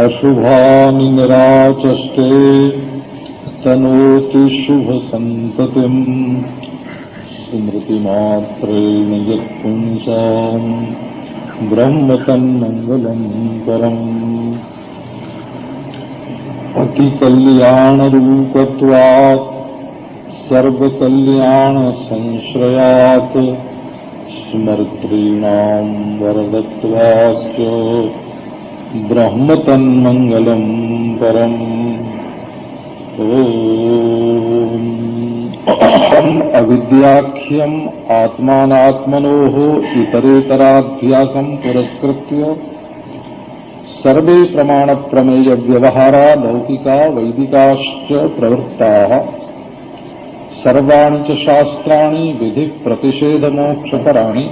अशुभानि निराचष्टे तनोति शुभ संततिम् स्मृतिमात्रेण यत्पुंसाम् ब्रह्म तन्मंगलम् परम् अतिकल्याणरूपत्वात् सर्वकल्याणसंश्रयात् स्मर्तॄणाम् वरदत्वाश्च ब्रह्म तन्मंगलम् परम्। अविद्याख्यम् आत्मानात्मनोः इतरेतराध्यासम् पुरस्कृत्य सर्वे प्रमाण प्रमेय व्यवहारा लौकिका वैदिकाश्च प्रवृत्ताः सर्वाणि च शास्त्राणि विधि प्रतिषेध मोक्षपराणि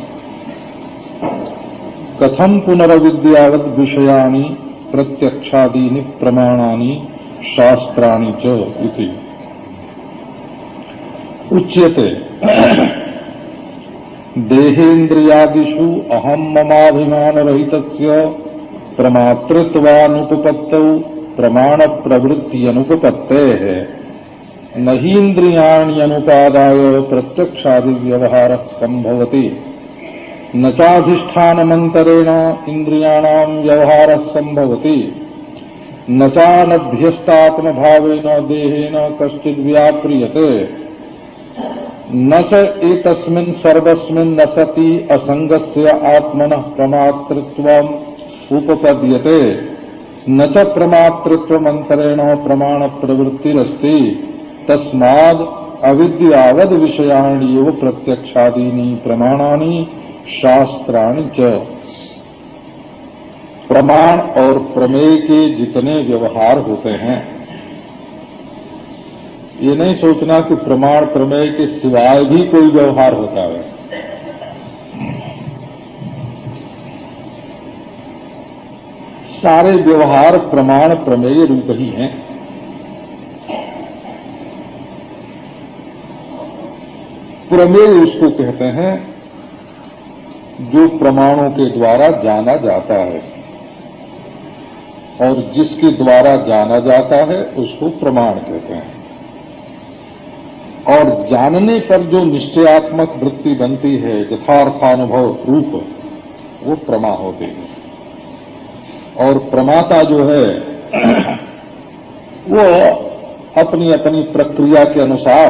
कथम पुनरविद्यावद् विषयाणि प्रत्यक्षादीनि प्रमाणानि शास्त्राणि च इति उच्यते। देहेन्द्रियादिषु अहम ममाभिमानरहितस्य प्रमातृत्वानुपपत्तौ प्रमाण प्रवृत्त्यनुपपत्तेः न हि इन्द्रियाण्यनुपादाय प्रत्यक्षादि व्यवहारः संभवति न चाधिष्ठानमन्तरेण इन्द्रियाणाम् व्यवहारः संभवति न चानभ्यस्तात्मभावेन देहेन कश्चिद् व्याप्रियते न च एतस्मिन् सर्वस्मिन् न सति असंगस्य आत्मनः प्रमातृत्वम् उपपद्यते न च प्रमातृत्वमन्तरेण प्रमाण प्रवृत्तिरस्ति तस्माद् अविद्यावद् विषयाणि एव प्रत्यक्षादीनि प्रमाणानि शास्त्राणि च। प्रमाण और प्रमेय के जितने व्यवहार होते हैं, ये नहीं सोचना कि प्रमाण प्रमेय के सिवाय भी कोई व्यवहार होता है। सारे व्यवहार प्रमाण प्रमेय रूप ही हैं। प्रमेय उसको कहते हैं जो प्रमाणों के द्वारा जाना जाता है, और जिसके द्वारा जाना जाता है उसको प्रमाण कहते हैं। और जानने पर जो निश्चयात्मक वृत्ति बनती है, यथार्थानुभव रूप, वो प्रमा होते हैं। और प्रमाता जो है वो अपनी अपनी प्रक्रिया के अनुसार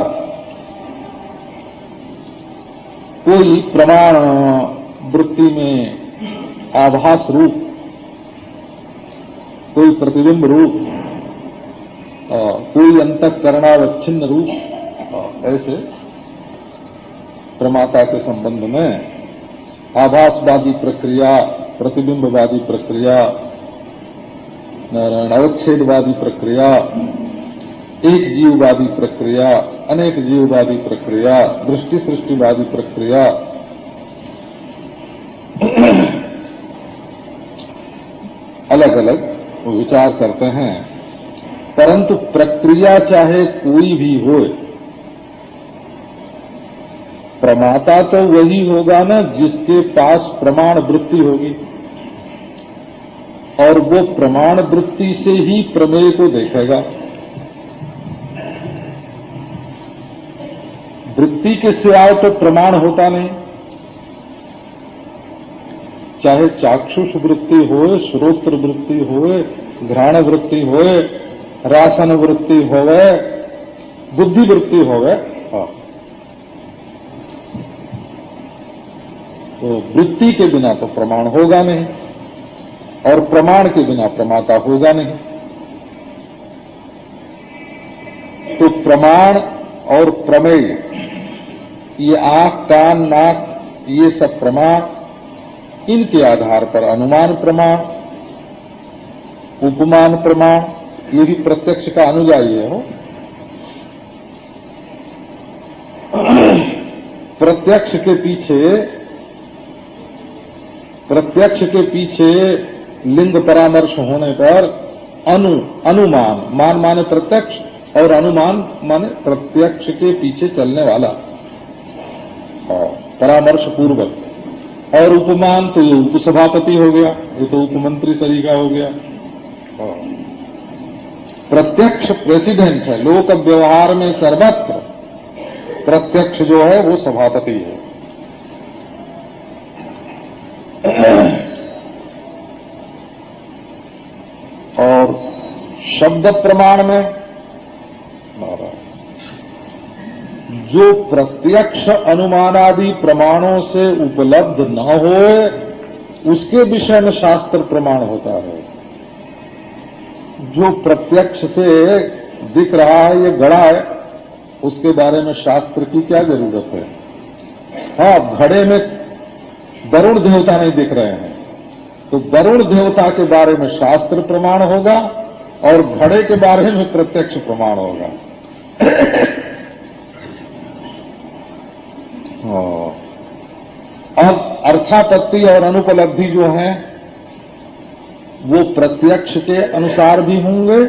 कोई प्रमाण वृत्ति में आभास रूप, कोई प्रतिबिंब रूप, कोई अंतःकरणावच्छिन्न रूप, ऐसे प्रमाता के संबंध में आभासवादी प्रक्रिया, प्रतिबिंबवादी प्रक्रिया, अवच्छेदवादी प्रक्रिया, एक जीववादी प्रक्रिया, अनेक जीववादी प्रक्रिया, दृष्टि सृष्टिवादी प्रक्रिया, अलग अलग विचार करते हैं। परंतु प्रक्रिया चाहे कोई भी हो, प्रमाता तो वही होगा ना जिसके पास प्रमाण वृत्ति होगी, और वो प्रमाण वृत्ति से ही प्रमेय को देखेगा। वृत्ति के सिवाय तो प्रमाण होता नहीं। चाहे चाक्षुष वृत्ति होए, श्रोत्र वृत्ति होए, घ्राण वृत्ति होए, रासन वृत्ति होवे, बुद्धि वृत्ति होवे, तो वृत्ति के बिना तो प्रमाण होगा नहीं, और प्रमाण के बिना प्रमाता होगा नहीं। प्रमाण और प्रमेय, ये आंख, कान, नाक, ये सब प्रमाण, इनके आधार पर अनुमान प्रमाण, उपमान प्रमाण, ये भी प्रत्यक्ष का अनुयायी है। हो प्रत्यक्ष के पीछे लिंग परामर्श होने पर अनुमान, मान माने प्रत्यक्ष और अनुमान माने प्रत्यक्ष के पीछे चलने वाला, परामर्श पूर्वक। और उपमान तो ये उपसभापति हो गया, ये तो उपमंत्री तरीका हो गया। प्रत्यक्ष प्रेसिडेंट है, लोक व्यवहार में सर्वत्र प्रत्यक्ष जो है वो सभापति है। और शब्द प्रमाण में जो प्रत्यक्ष अनुमानादि प्रमाणों से उपलब्ध न होए, उसके विषय में शास्त्र प्रमाण होता है। जो प्रत्यक्ष से दिख रहा है, ये घड़ा है, उसके बारे में शास्त्र की क्या जरूरत है? हाँ, घड़े में वरुण देवता नहीं दिख रहे हैं, तो वरुण देवता के बारे में शास्त्र प्रमाण होगा और घड़े के बारे में प्रत्यक्ष प्रमाण होगा। अब अर्थापत्ति और अनुपलब्धि जो है वो प्रत्यक्ष के अनुसार भी होंगे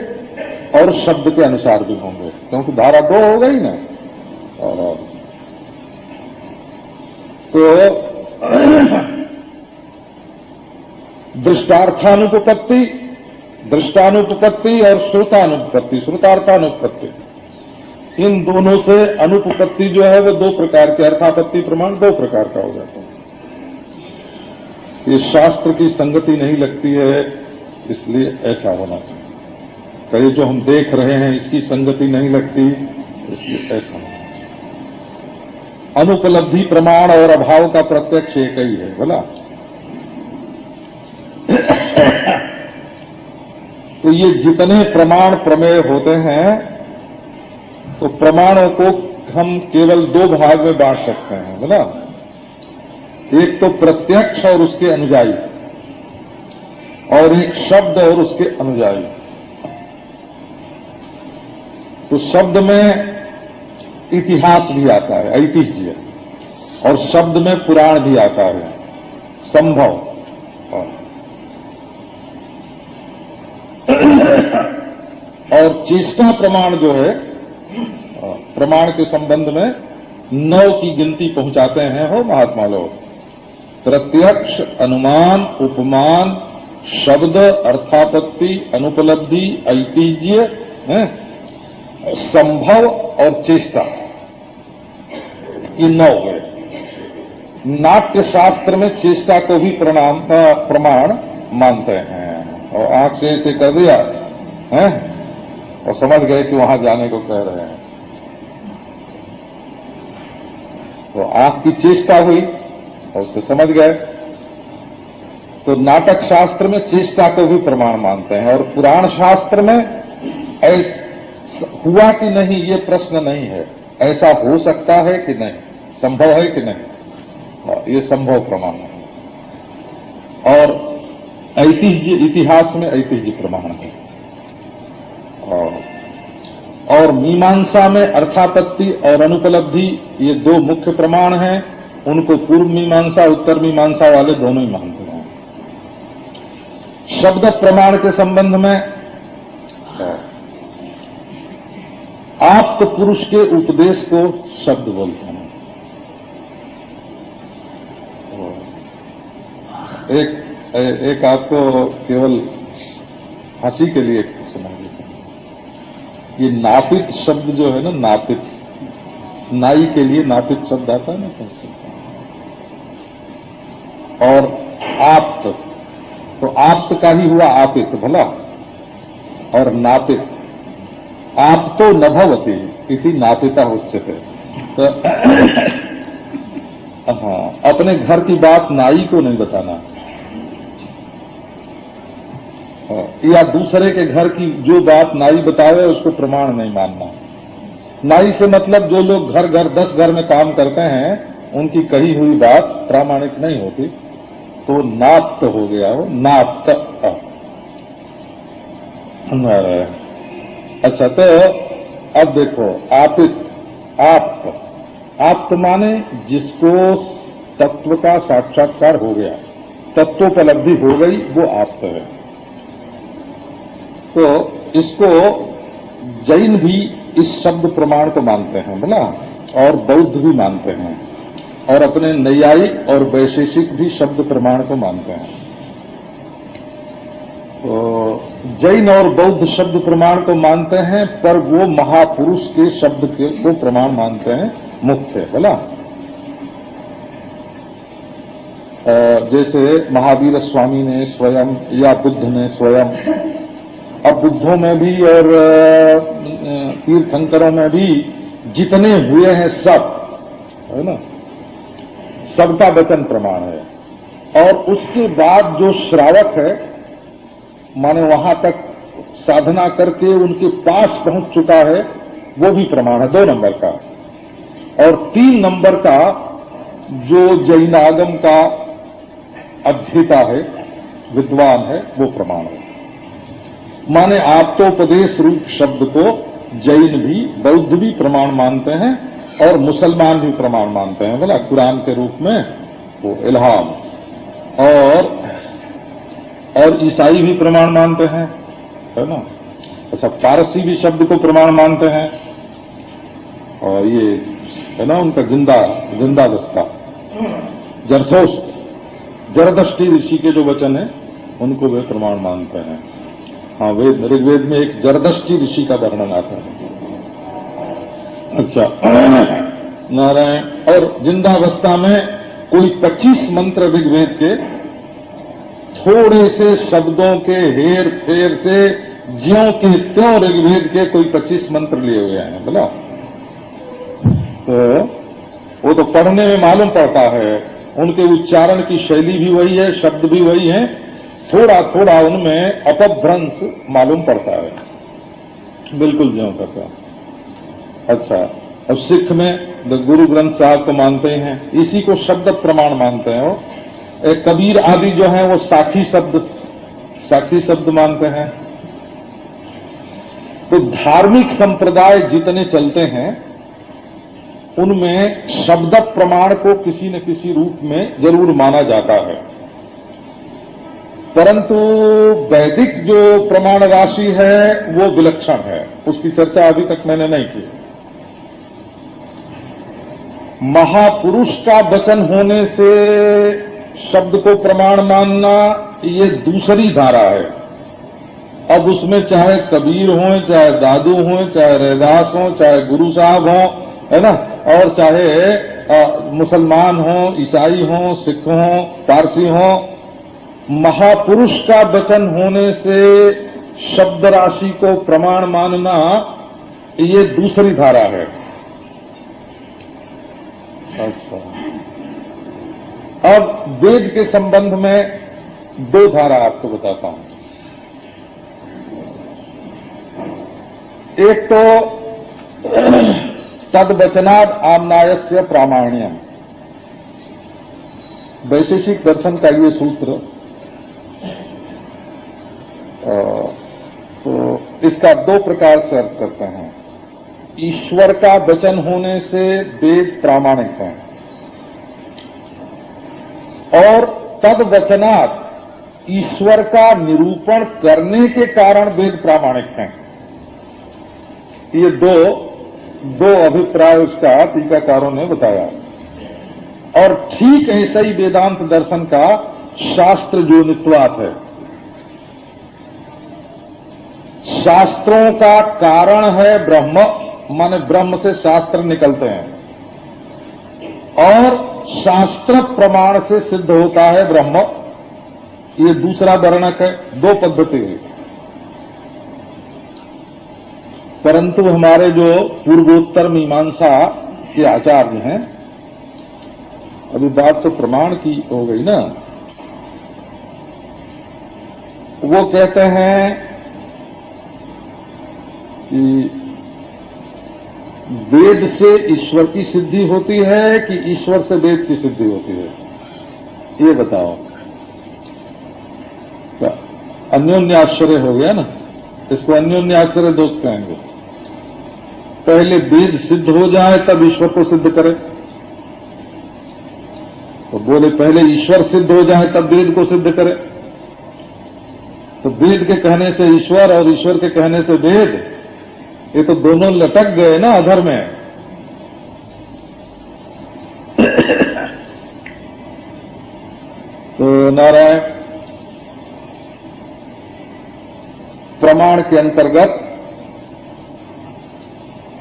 और शब्द के अनुसार भी होंगे, क्योंकि धारा दो हो गई ना। तो दृष्टार्थानुपपत्ति, दृष्टानुपपत्ति और श्रुतानुपपत्ति, श्रुतार्थानुपपत्ति, इन दोनों से अनुपपत्ति जो है वो दो प्रकार के, अर्थापत्ति प्रमाण दो प्रकार का हो जाता है। ये शास्त्र की संगति नहीं लगती है, इसलिए ऐसा होना चाहिए। कई जो हम देख रहे हैं इसकी संगति नहीं लगती, इसलिए ऐसा होना चाहिए। अनुपलब्धि प्रमाण और अभाव का प्रत्यक्ष एक ही है, बोला। तो ये जितने प्रमाण प्रमेय होते हैं, तो प्रमाणों को हम केवल दो भाग में बांट सकते हैं, बोला। एक तो प्रत्यक्ष और उसके अनुयायी, और एक शब्द और उसके अनुयायी। तो शब्द में इतिहास भी आता है, ऐतिह्य, और शब्द में पुराण भी आता है, संभव। और चेष्टा प्रमाण जो है, प्रमाण के संबंध में 9 की गिनती पहुंचाते हैं हो महात्मा लोग। प्रत्यक्ष, अनुमान, उपमान, शब्द, अर्थापत्ति, अनुपलब्धि, ऐतिह्य, संभव और चेष्टा, ये 9 है। नाट्य शास्त्र में चेष्टा को भी प्रमाण मानते हैं, और आंख से ऐसे कर दिया है और समझ गए कि वहां जाने को कह रहे हैं, तो आंख की चेष्टा हुई और उससे समझ गए। तो नाटक शास्त्र में चेष्टा को भी प्रमाण मानते हैं, और पुराण शास्त्र में हुआ कि नहीं ये प्रश्न नहीं है, ऐसा हो सकता है कि नहीं, संभव है कि नहीं, ये संभव प्रमाण है। और ऐतिह्य, इतिहास में ऐतिह्य प्रमाण है। और मीमांसा में अर्थापत्ति और अनुपलब्धि, ये 2 मुख्य प्रमाण हैं। उनको पूर्व मीमांसा, उत्तर मीमांसा वाले दोनों ही मानते हैं। शब्द प्रमाण के संबंध में आप्त पुरुष के उपदेश को शब्द बोलते हैं। एक आपको केवल हंसी के लिए सुना देता हूं। ये नापित शब्द जो है ना, नापित, नाई के लिए नापित शब्द आता है ना, और आप्त, तो आप्त का ही हुआ आपित, भला। और नापित, आप तो न भवती किसी नापिता उच्चते, तो हाँ, अपने घर की बात नाई को नहीं बताना, या दूसरे के घर की जो बात नाई बतावे उसको प्रमाण नहीं मानना। नाई से मतलब जो लोग घर घर 10 घर में काम करते हैं उनकी कही हुई बात प्रामाणिक नहीं होती, तो नाप्त हो गया वो, नाप्त। अच्छा, तो अब देखो आप्त माने जिसको तत्व का साक्षात्कार हो गया, तत्वोपलब्धि हो गई, वो आप्त है। तो इसको जैन भी इस शब्द प्रमाण को मानते हैं बोला, और बौद्ध भी मानते हैं, और अपने नैयायिक और वैशेषिक भी शब्द प्रमाण को मानते हैं। तो जैन और बौद्ध शब्द प्रमाण को मानते हैं, पर वो महापुरुष के शब्द को प्रमाण मानते हैं मुख्य बोला। जैसे महावीर स्वामी ने स्वयं या बुद्ध ने स्वयं, अब बुद्धों में भी और तीर्थंकरों में भी जितने हुए हैं सब, है ना, सबका वचन प्रमाण है। और उसके बाद जो श्रावक है, माने वहां तक साधना करके उनके पास पहुंच चुका है, वो भी प्रमाण है 2 नंबर का। और 3 नंबर का जो जैनागम का अध्येता है, विद्वान है, वो प्रमाण है। माने आप्तोपदेश रूप शब्द को जैन भी बौद्ध भी प्रमाण मानते हैं, और मुसलमान भी प्रमाण मानते हैं बोला, कुरान के रूप में वो इल्हाम, और ईसाई भी प्रमाण मानते हैं, है ना। अच्छा, पारसी भी शब्द को प्रमाण मानते हैं, और ये है ना उनका जिंदा दस्ता जरदष्टि ऋषि के जो वचन है उनको वे प्रमाण मानते हैं। हाँ, ऋग्वेद में एक जरदष्टि ऋषि का वर्णन आता है। अच्छा, नारायण, और जिंदावस्था में कोई 25 मंत्र ऋग्वेद के थोड़े से शब्दों के हेर फेर से ज्यों के त्यों ऋग्वेद के कोई 25 मंत्र लिए हुए हैं बोला। तो वो तो पढ़ने में मालूम पड़ता है, उनके उच्चारण की शैली भी वही है, शब्द भी वही है, थोड़ा थोड़ा उनमें अपभ्रंश मालूम पड़ता है, बिल्कुल ज्यों का। अच्छा, अब सिख में गुरु ग्रंथ साहब को मानते हैं, इसी को शब्द प्रमाण मानते हैं। वो कबीर आदि जो हैं वो साखी शब्द मानते हैं। तो धार्मिक संप्रदाय जितने चलते हैं उनमें शब्द प्रमाण को किसी न किसी रूप में जरूर माना जाता है, परंतु वैदिक जो प्रमाण राशि है वो विलक्षण है, उसकी चर्चा अभी तक मैंने नहीं की। महापुरुष का वचन होने से शब्द को प्रमाण मानना ये दूसरी धारा है। अब उसमें चाहे कबीर हों, चाहे दादू हों, चाहे रैदास हों, चाहे गुरु साहब हों, है ना, और चाहे मुसलमान हों, ईसाई हों, सिख हों, पारसी हों, महापुरुष का वचन होने से शब्द राशि को प्रमाण मानना ये दूसरी धारा है। अच्छा, अब वेद के संबंध में 2 धारा आपको बताता हूं। एक तो तद्वचनाद आमनायस्य प्रामाण्यम, वैशेषिक दर्शन का ये सूत्र, तो इसका 2 प्रकार से अर्थ करते हैं। ईश्वर का वचन होने से वेद प्रामाणिक हैं, और तद्वचनात् ईश्वर का निरूपण करने के कारण वेद प्रामाणिक हैं। ये दो अभिप्राय उसका टीकाकारों ने बताया। और ठीक ऐसा ही वेदांत दर्शन का शास्त्र जोनित्वात् है। शास्त्रों का कारण है ब्रह्म, माने ब्रह्म से शास्त्र निकलते हैं, और शास्त्र प्रमाण से सिद्ध होता है ब्रह्म। ये दूसरा वर्णक है, 2 पद्धति है। परंतु हमारे जो पूर्वोत्तर मीमांसा के आचार्य हैं, अभी बात तो प्रमाण की हो गई ना, वो कहते हैं कि वेद से ईश्वर की सिद्धि होती है कि ईश्वर से वेद की सिद्धि होती है, ये बताओ। क्या अन्योन्याश्रय हो गया ना, इसको अन्योन्याश्रय दोष कहेंगे। पहले वेद सिद्ध हो जाए तब ईश्वर को सिद्ध करे, तो बोले पहले ईश्वर सिद्ध हो जाए तब वेद को सिद्ध करे। तो वेद के कहने से ईश्वर और ईश्वर के कहने से वेद, ये तो दोनों लटक गए ना अधर में। तो नारायण प्रमाण के अंतर्गत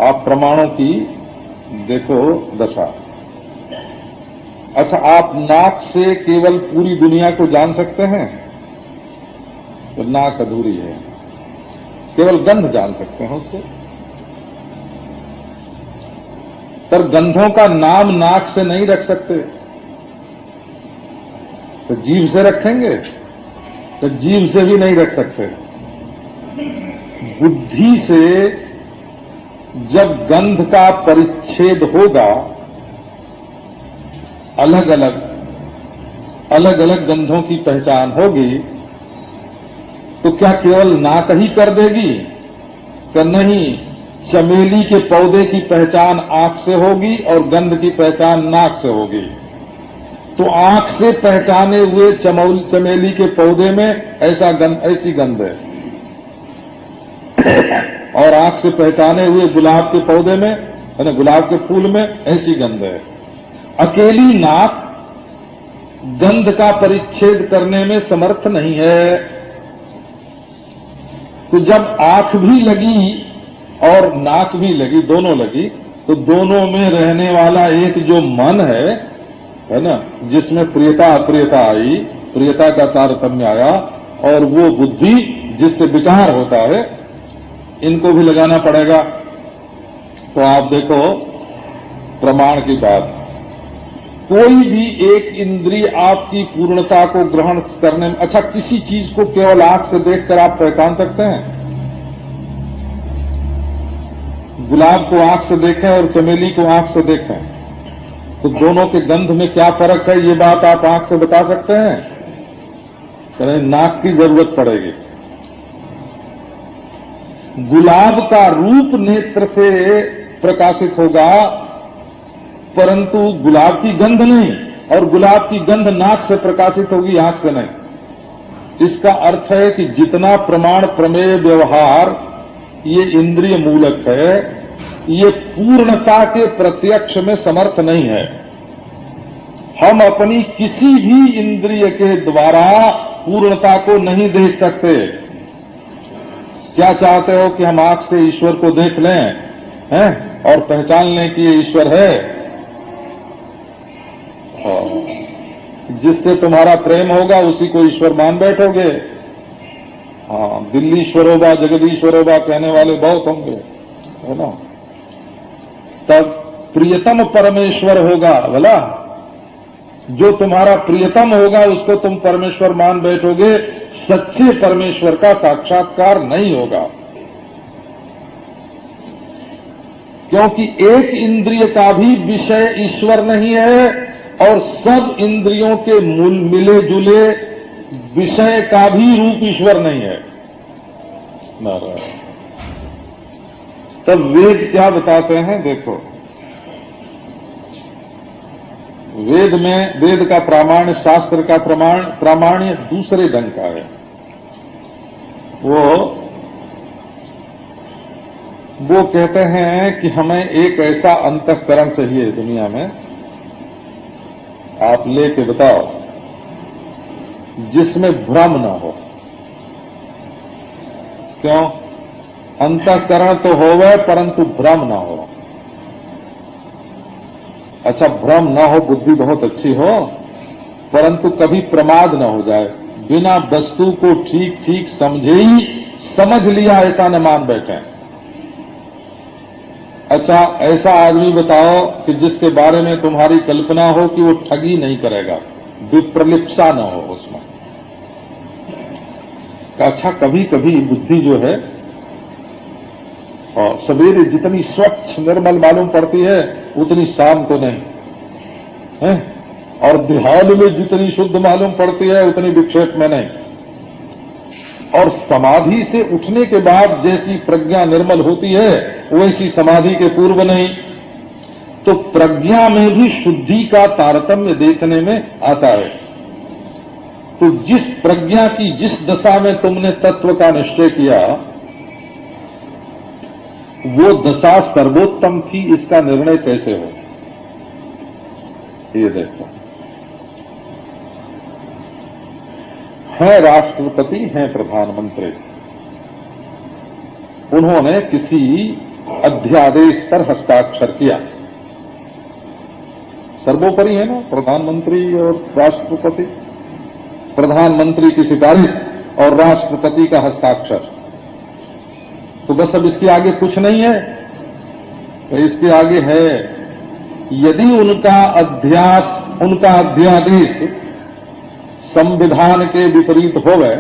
आप प्रमाणों की देखो दशा। अच्छा, आप नाक से केवल पूरी दुनिया को जान सकते हैं? तो नाक अधूरी है, केवल गंध जान सकते हैं उससे। पर गंधों का नाम नाक से नहीं रख सकते, तो जीभ से रखेंगे? तो जीभ से भी नहीं रख सकते। बुद्धि से जब गंध का परिच्छेद होगा, अलग अलग गंधों की पहचान होगी, तो क्या केवल नाक ही कर देगी? कि नहीं, चमेली के पौधे की पहचान आंख से होगी और गंध की पहचान नाक से होगी। तो आंख से पहचाने हुए चमेली के पौधे में ऐसी गंध है, और आंख से पहचाने हुए गुलाब के पौधे में, यानी गुलाब के फूल में ऐसी गंध है। अकेली नाक गंध का परिच्छेद करने में समर्थ नहीं है। तो जब आंख भी लगी और नाक भी लगी, दोनों लगी, तो दोनों में रहने वाला एक जो मन है ना, जिसमें प्रियता अप्रियता आई, प्रियता का तारतम्य आया, और वो बुद्धि जिससे विचार होता है, इनको भी लगाना पड़ेगा। तो आप देखो प्रमाण की बात, कोई भी एक इंद्रिय आपकी पूर्णता को ग्रहण करने में, अच्छा किसी चीज को केवल आंख से देखकर आप पहचान सकते हैं? गुलाब को आंख से देखें और चमेली को आंख से देखें, तो दोनों के गंध में क्या फर्क है, ये बात आप आंख से बता सकते हैं? कहीं नाक की जरूरत पड़ेगी। गुलाब का रूप नेत्र से प्रकाशित होगा, परंतु गुलाब की गंध नहीं, और गुलाब की गंध नाक से प्रकाशित होगी, आंख से नहीं। इसका अर्थ है कि जितना प्रमाण प्रमेय व्यवहार ये इंद्रिय मूलक है, ये पूर्णता के प्रत्यक्ष में समर्थ नहीं है। हम अपनी किसी भी इंद्रिय के द्वारा पूर्णता को नहीं देख सकते। क्या चाहते हो कि हम आंख से ईश्वर को देख लें हैं और पहचान लें कि ये ईश्वर है? जिससे तुम्हारा प्रेम होगा उसी को ईश्वर मान बैठोगे। हाँ, दिल्लीश्वरोबा जगदीश्वरोबा कहने वाले बहुत होंगे, है ना। तब प्रियतम परमेश्वर होगा, बोला, जो तुम्हारा प्रियतम होगा उसको तुम परमेश्वर मान बैठोगे, सच्चे परमेश्वर का साक्षात्कार नहीं होगा। क्योंकि एक इंद्रिय का भी विषय ईश्वर नहीं है, और सब इंद्रियों के मिले जुले विषय का भी रूप ईश्वर नहीं है। नारायण। तब वेद क्या बताते हैं, देखो वेद का प्रामाण्य, शास्त्र का प्रामाण्य दूसरे ढंग का है। वो कहते हैं कि हमें एक ऐसा अंतःकरण चाहिए दुनिया में, आप लेके बताओ, जिसमें भ्रम न हो। क्यों? अंतःकरण तो होवे परंतु भ्रम न हो। अच्छा, भ्रम न हो, बुद्धि बहुत अच्छी हो, परंतु कभी प्रमाद न हो जाए, बिना वस्तु को ठीक ठीक समझे ही समझ लिया ऐसा न मान बैठे। अच्छा, ऐसा आदमी बताओ कि जिसके बारे में तुम्हारी कल्पना हो कि वो ठगी नहीं करेगा, विप्रलिप्सा न हो उसमें। अच्छा, कभी कभी बुद्धि जो है और सवेरे जितनी स्वच्छ निर्मल मालूम पड़ती है उतनी शाम को नहीं है, और देहात में जितनी शुद्ध मालूम पड़ती है उतनी विक्षेप में नहीं, और समाधि से उठने के बाद जैसी प्रज्ञा निर्मल होती है वैसी समाधि के पूर्व नहीं। तो प्रज्ञा में भी शुद्धि का तारतम्य देखने में आता है। तो जिस प्रज्ञा की जिस दशा में तुमने तत्व का निश्चय किया वो दशा सर्वोत्तम थी, इसका निर्णय कैसे हो? ये देखो, है राष्ट्रपति, हैं प्रधानमंत्री, उन्होंने किसी अध्यादेश पर हस्ताक्षर किया। सर्वोपरि है ना प्रधानमंत्री और राष्ट्रपति, प्रधानमंत्री की सिफारिश और राष्ट्रपति का हस्ताक्षर। तो बस अब इसके आगे कुछ नहीं है। तो इसके आगे है, यदि उनका अध्यादेश संविधान के विपरीत हो गए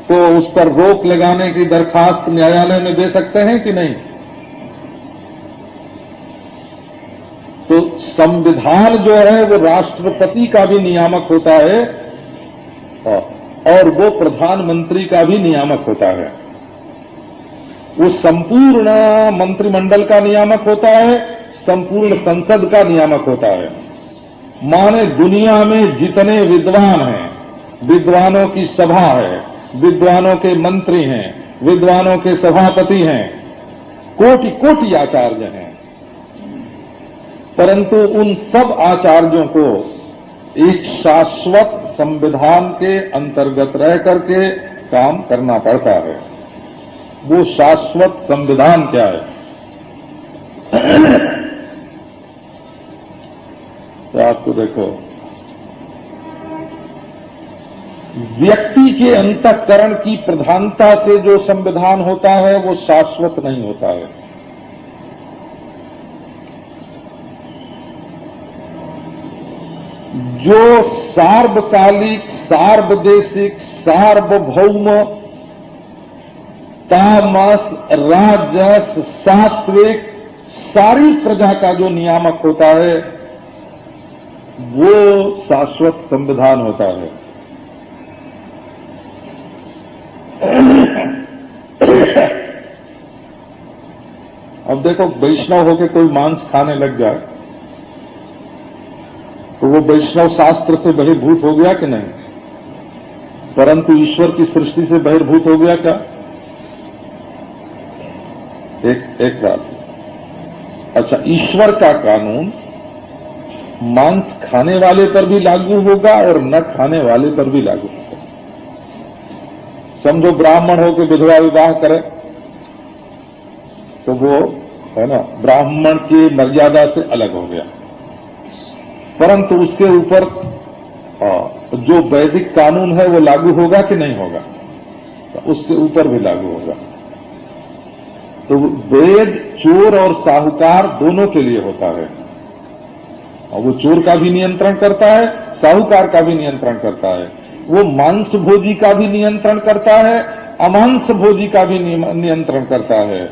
तो उस पर रोक लगाने की दरखास्त न्यायालय में दे सकते हैं कि नहीं? तो संविधान जो है वो राष्ट्रपति का भी नियामक होता है और वो प्रधानमंत्री का भी नियामक होता है। वो संपूर्ण मंत्रिमंडल का नियामक होता है, संपूर्ण संसद का नियामक होता है। माने दुनिया में जितने विद्वान हैं, विद्वानों की सभा है, विद्वानों के मंत्री हैं, विद्वानों के सभापति हैं, कोटि कोटि आचार्य हैं, परंतु उन सब आचार्यों को एक शाश्वत संविधान के अंतर्गत रह करके काम करना पड़ता है। वो शाश्वत संविधान क्या है? तो आपको देखो, व्यक्ति के अंतःकरण की प्रधानता से जो संविधान होता है वो शाश्वत नहीं होता है। जो सार्वकालिक, सार्वदेशिक, सार्वभौम, तामस, राजस, सात्विक सारी प्रजा का जो नियामक होता है वो शाश्वत संविधान होता है। अब देखो, वैष्णव होके कोई मांस खाने लग जाए तो वो वैष्णव शास्त्र से बहिर्भूत हो गया कि नहीं? परंतु ईश्वर की सृष्टि से बहिर्भूत हो गया क्या? एक बात। अच्छा, ईश्वर का कानून मांस खाने वाले पर भी लागू होगा और न खाने वाले पर भी लागू होगा। समझो ब्राह्मण हो के विधवा विवाह करे तो वो है ना ब्राह्मण की मर्यादा से अलग हो गया, परंतु उसके ऊपर जो वैदिक कानून है वो लागू होगा कि नहीं होगा? तो उसके ऊपर भी लागू होगा। तो वेद चोर और साहूकार दोनों के लिए होता है, और वो चोर का भी नियंत्रण करता है, साहूकार का भी नियंत्रण करता है। वो मांस भोजी का भी नियंत्रण करता है, अमांस भोजी का भी नियंत्रण करता है।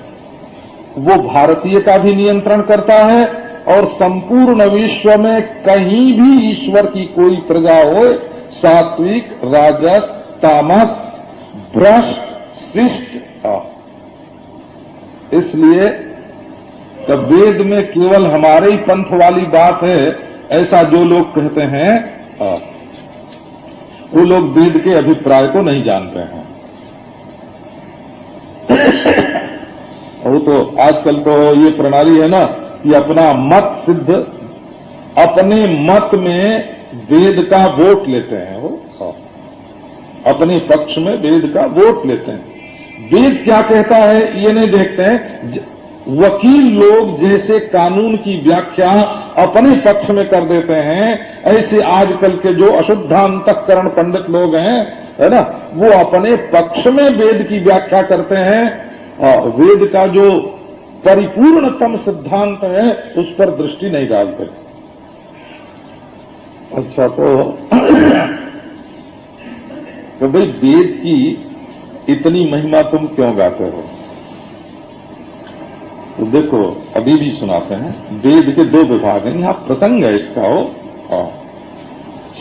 वो भारतीय का भी नियंत्रण करता है, और संपूर्ण विश्व में कहीं भी ईश्वर की कोई प्रजा हो, सात्विक, राजस, तामस, भ्रष्ट, शिष्ट, इसलिए तब वेद में केवल हमारे ही पंथ वाली बात है ऐसा जो लोग कहते हैं वो लोग वेद के अभिप्राय को नहीं जानते हैं। वो तो आजकल तो ये प्रणाली है ना कि अपना मत सिद्ध, अपने मत में वेद का वोट लेते हैं, वो अपने पक्ष में वेद का वोट लेते हैं। वेद क्या कहता है ये नहीं देखते हैं। वकील लोग जैसे कानून की व्याख्या अपने पक्ष में कर देते हैं, ऐसे आजकल के जो अशुद्धांतःकरण पंडित लोग हैं, है ना, वो अपने पक्ष में वेद की व्याख्या करते हैं और वेद का जो परिपूर्णतम सिद्धांत है उस पर दृष्टि नहीं डालते। अच्छा, तो भाई वेद की इतनी महिमा तुम क्यों गाते हो? तो देखो अभी भी सुनाते हैं, वेद के दो विभाग हैं, यहां प्रसंग है इसका हो।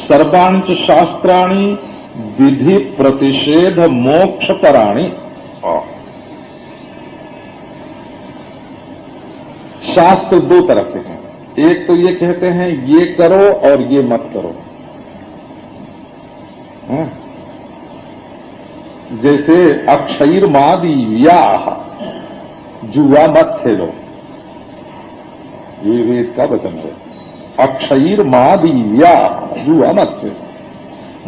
सर्वाणि च शास्त्राणि विधि प्रतिषेध मोक्ष पराणि। शास्त्र दो तरह के हैं, एक तो ये कहते हैं ये करो और ये मत करो। जैसे अक्षयिर्मादी व्याह, जुआ मत खेलो, ये वेद का वचन है। अक्षयिर्मादी व्याह, जुआ मत खेलो।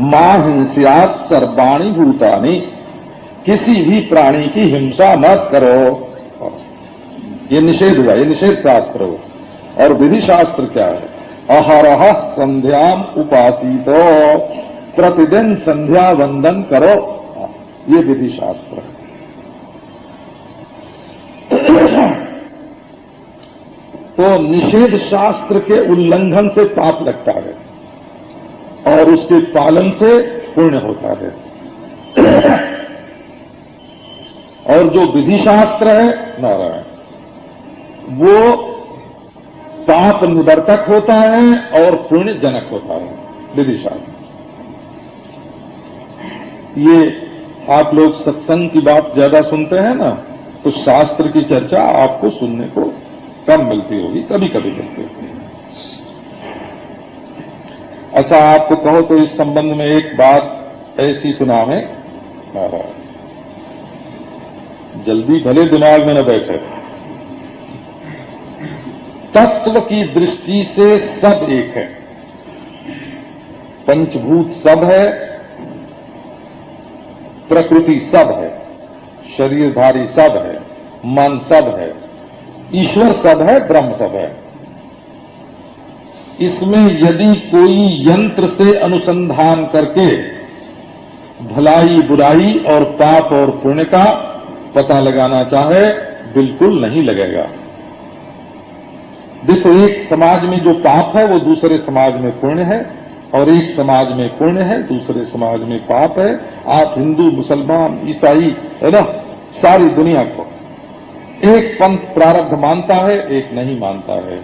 मां हिंस्यात् सर्वाणि भूतानि, किसी भी प्राणी की हिंसा मत करो, ये निषेध हुआ, ये निषेध शास्त्र हो। और विधि शास्त्र क्या है? अहरह संध्याम उपासितो, प्रतिदिन संध्या वंदन करो, ये विधि शास्त्र है। तो निषेध शास्त्र के उल्लंघन से पाप लगता है और उसके पालन से पुण्य होता है। और जो विधि शास्त्र है नारायण, वो पाप निवर्तक होता है और पुण्य जनक होता है विधि शास्त्र। ये आप लोग सत्संग की बात ज्यादा सुनते हैं ना, तो शास्त्र की चर्चा आपको सुनने को कम मिलती होगी, कभी कभी मिलती होगी। अच्छा, आपको कहो तो इस संबंध में एक बात ऐसी सुनावे, जल्दी भले दिमाग में न बैठे। तत्व की दृष्टि से सब एक है, पंचभूत सब है, प्रकृति सब है, शरीरधारी सब है, मन सब है, ईश्वर सब है, ब्रह्म सब है। इसमें यदि कोई यंत्र से अनुसंधान करके भलाई बुराई और पाप और पुण्य का पता लगाना चाहे, बिल्कुल नहीं लगेगा। देखो, एक समाज में जो पाप है वो दूसरे समाज में पुण्य है, और एक समाज में पुण्य है, दूसरे समाज में पाप है। आप हिंदू, मुसलमान, ईसाई, है ना, सारी दुनिया को एक पंथ प्रारब्ध मानता है, एक नहीं मानता है।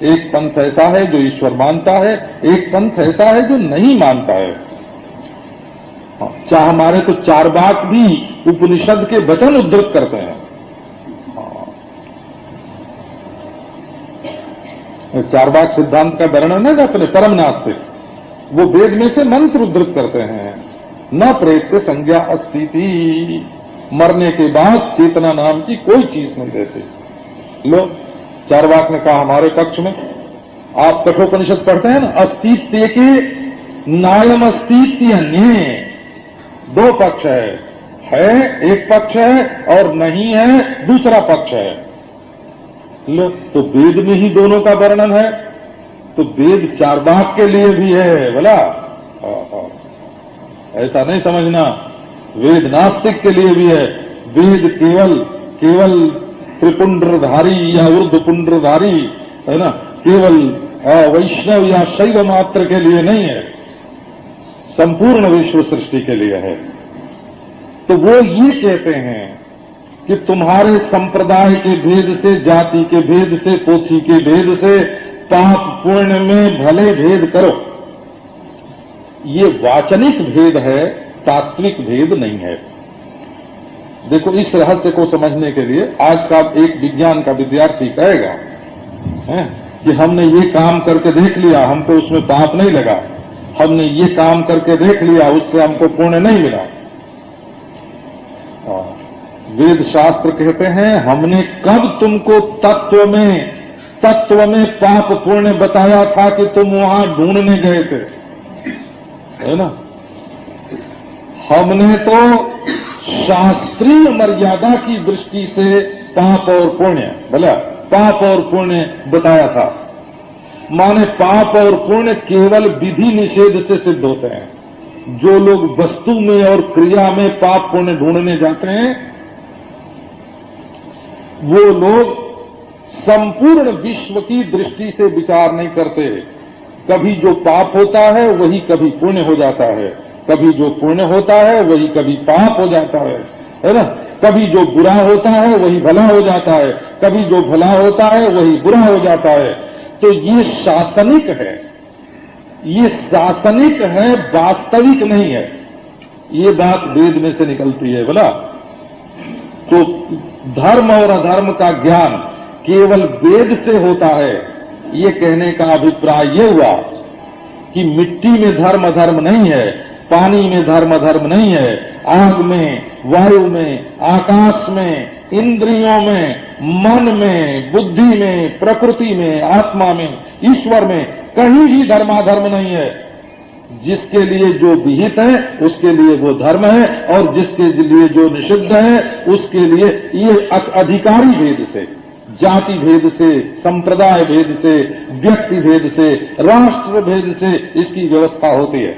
एक पंथ ऐसा है जो ईश्वर मानता है, एक पंथ ऐसा है जो नहीं मानता है। चाहे हमारे तो चारवाक भी उपनिषद के वचन उद्धृत करते हैं। चारवाक सिद्धांत का वर्णन है ना अपने परम नास्तिक, वो वेद में से मंत्र उद्धृत करते हैं। न प्रेत संज्ञा अस्तिति, मरने के बाद चेतना नाम की कोई चीज नहीं रहती। लो, चारवाक ने कहा हमारे पक्ष में। आप कठोपनिषद पढ़ते हैं ना, अस्तित्व के नायम अस्तित्व अन्य, दो पक्ष है एक पक्ष है, और नहीं है दूसरा पक्ष है। लो, तो वेद में ही दोनों का वर्णन है, तो वेद चारवाक के लिए भी है बोला। ऐसा नहीं समझना, वेद नास्तिक के लिए भी है। वेद केवल त्रिपुंड्रधारी या ऊर्ध्वपुंड्रधारी, है ना, केवल वैष्णव या शैव मात्र के लिए नहीं है, संपूर्ण विश्व सृष्टि के लिए है। तो वो ये कहते हैं कि तुम्हारे संप्रदाय के भेद से, जाति के भेद से, पोथी के भेद से पाप पुण्य में भले भेद करो। ये वाचनिक भेद है, तात्विक भेद नहीं है। देखो, इस रहस्य को समझने के लिए आज का एक विज्ञान का विद्यार्थी कहेगा कि हमने ये काम करके देख लिया, हमको उसमें पाप नहीं लगा, हमने ये काम करके देख लिया, उससे हमको पुण्य नहीं मिला। वेद शास्त्र कहते हैं हमने कब तुमको तत्व में पाप पुण्य बताया था कि तुम वहां ढूंढने गए थे, है ना। हमने तो शास्त्रीय मर्यादा की दृष्टि से पाप और पुण्य, बोला पाप और पुण्य बताया था। माने पाप और पुण्य केवल विधि निषेध से सिद्ध होते हैं। जो लोग वस्तु में और क्रिया में पाप पुण्य ढूंढने जाते हैं, वो लोग संपूर्ण विश्व की दृष्टि से विचार नहीं करते। कभी जो पाप होता है वही कभी पुण्य हो जाता है, कभी जो पुण्य होता है वही कभी पाप हो जाता है ना। कभी जो बुरा होता है वही भला हो जाता है, कभी जो भला होता है वही बुरा हो जाता है। तो ये शासनिक है, ये शासनिक है, वास्तविक नहीं है। ये बात वेद में से निकलती है बोला। तो धर्म और अधर्म का ज्ञान केवल वेद से होता है। ये कहने का अभिप्राय ये हुआ कि मिट्टी में धर्म अधर्म नहीं है, पानी में धर्म अधर्म नहीं है, आग में, वायु में, आकाश में, इंद्रियों में, मन में, बुद्धि में, प्रकृति में, आत्मा में, ईश्वर में कहीं भी धर्माधर्म नहीं है। जिसके लिए जो विहित है उसके लिए वो धर्म है, और जिसके लिए जो निषिद्ध है उसके लिए ये अधिकारी भेद से, जाति भेद से, संप्रदाय भेद से, व्यक्ति भेद से, राष्ट्र भेद से इसकी व्यवस्था होती है।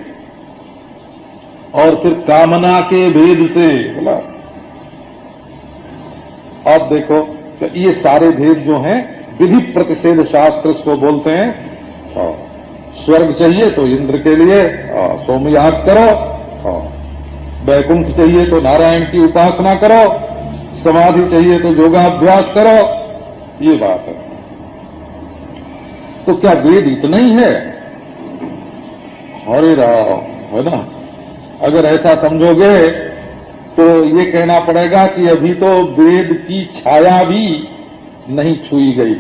और फिर कामना के भेद से बोला। अब देखो तो ये सारे भेद जो हैं विधि प्रतिषेध शास्त्र इसको बोलते हैं। स्वर्ग चाहिए तो इंद्र के लिए सोमयाग करो, वैकुंठ चाहिए तो नारायण की उपासना करो, समाधि चाहिए तो योगाभ्यास करो। ये बात है। तो क्या वेद इतना ही है? हरे राम, है ना। अगर ऐसा समझोगे तो ये कहना पड़ेगा कि अभी तो वेद की छाया भी नहीं छुई गई।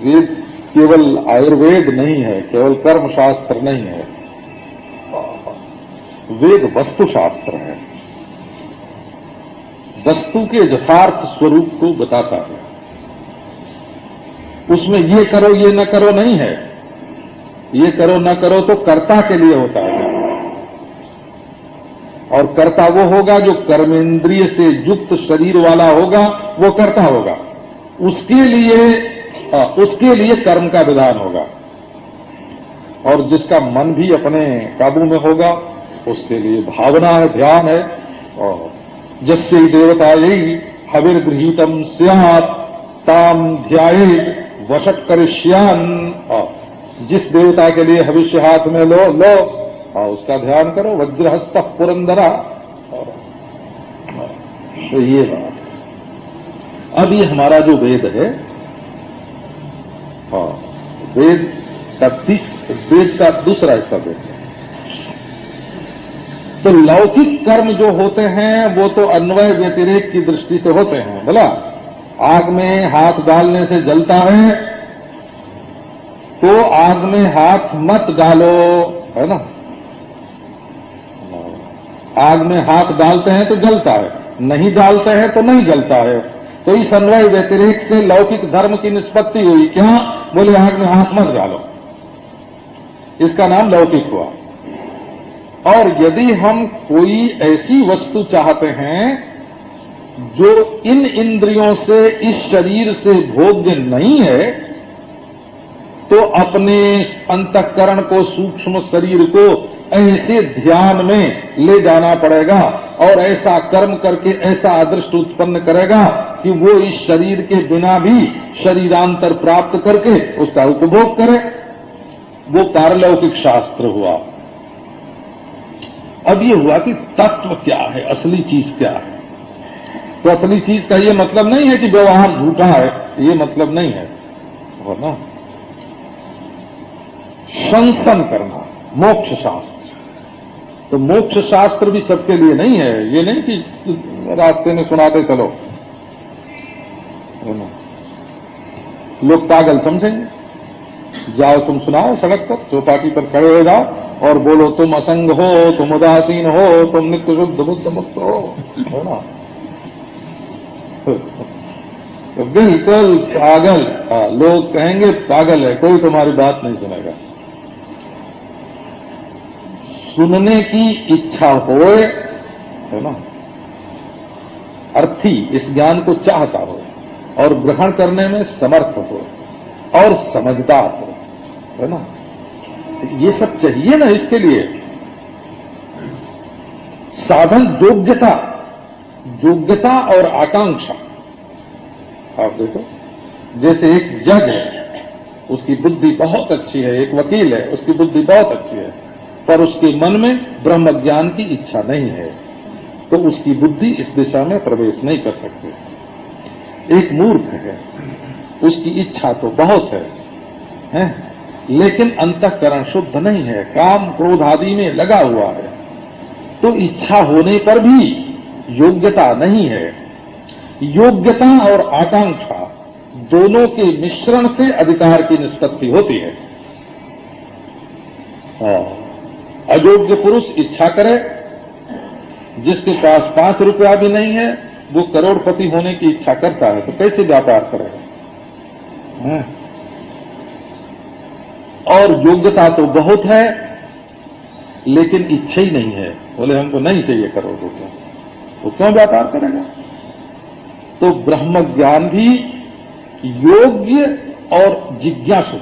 वेद केवल आयुर्वेद नहीं है, केवल कर्मशास्त्र नहीं है। वेद वस्तुशास्त्र है, वस्तु के यथार्थ स्वरूप को बताता है। उसमें ये करो ये न करो नहीं है। ये करो न करो तो कर्ता के लिए होता है, और कर्ता वो होगा जो कर्मेंद्रिय से युक्त शरीर वाला होगा, वो कर्ता होगा। उसके लिए कर्म का विधान होगा। और जिसका मन भी अपने काबू में होगा उसके लिए भावना है, ध्यान है। और जस्य देवतायै हविर्गृहीतम स्यात् ताम ध्यायेत् वशट करिष्यान। जिस देवता के लिए हविष्य हाथ में लो और उसका ध्यान करो। वज्रहस्त पुरंदरा। तो ये बात। अब ये हमारा जो वेद है, वेद का दूसरा हिस्सा देते हैं। तो लौकिक कर्म जो होते हैं वो तो अन्वय व्यतिरेक की दृष्टि से होते हैं। बोला आग में हाथ डालने से जलता है तो आग में हाथ मत डालो, है ना। आग में हाथ डालते हैं तो जलता है, नहीं डालते हैं तो नहीं जलता है। तो इस अन्वय व्यतिरेक से लौकिक धर्म की निष्पत्ति हुई। क्या? बोले आग में हाथ मत डालो, इसका नाम लौकिक हुआ। और यदि हम कोई ऐसी वस्तु चाहते हैं जो इन इंद्रियों से, इस शरीर से भोग्य नहीं है, तो अपने अंतःकरण को, सूक्ष्म शरीर को ऐसे ध्यान में ले जाना पड़ेगा और ऐसा कर्म करके ऐसा अदृष्ट उत्पन्न करेगा कि वो इस शरीर के बिना भी शरीरांतर प्राप्त करके उसका उपभोग करे। वो पारलौकिक शास्त्र हुआ। अब ये हुआ कि तत्व क्या है, असली चीज क्या है। तो असली चीज का ये मतलब नहीं है कि व्यवहार झूठा है, ये मतलब नहीं है, ना। संसन करना, मोक्ष शास्त्र। तो मोक्ष शास्त्र भी सबके लिए नहीं है। ये नहीं कि रास्ते में सुनाते चलो, लोग पागल समझेंगे। जाओ तुम सुनाओ सड़क पर, चौपाटी पर खड़े हो जाओ और बोलो तुम असंग हो, तुम उदासीन हो, तुम नित्य शुद्ध बुद्ध मुक्त हो, है ना। तो बिल्कुल पागल। लोग कहेंगे पागल है, कोई तुम्हारी बात नहीं सुनेगा। सुनने की इच्छा होए, है ना, अर्थी इस ज्ञान को चाहता हो और ग्रहण करने में समर्थ हो और समझदार हो, है ना। ये सब चाहिए ना। इसके लिए साधन योग्यता और आकांक्षा। आप देखो, जैसे एक जज है, उसकी बुद्धि बहुत अच्छी है, एक वकील है, उसकी बुद्धि बहुत अच्छी है, पर उसके मन में ब्रह्म ज्ञान की इच्छा नहीं है, तो उसकी बुद्धि इस दिशा में प्रवेश नहीं कर सकती। एक मूर्ख है, उसकी इच्छा तो बहुत है? लेकिन अंतःकरण शुद्ध नहीं है, काम क्रोध आदि में लगा हुआ है, तो इच्छा होने पर भी योग्यता नहीं है। योग्यता और आकांक्षा दोनों के मिश्रण से अधिकार की निष्पत्ति होती है। अयोग्य पुरुष इच्छा करे, जिसके पास 5 रुपया भी नहीं है वो करोड़पति होने की इच्छा करता है, तो कैसे व्यापार करेगा? और योग्यता तो बहुत है लेकिन इच्छा ही नहीं है, बोले हमको नहीं चाहिए करोड़ रुपया, तो क्यों व्यापार करेगा? तो ब्रह्म ज्ञान भी योग्य और जिज्ञासु,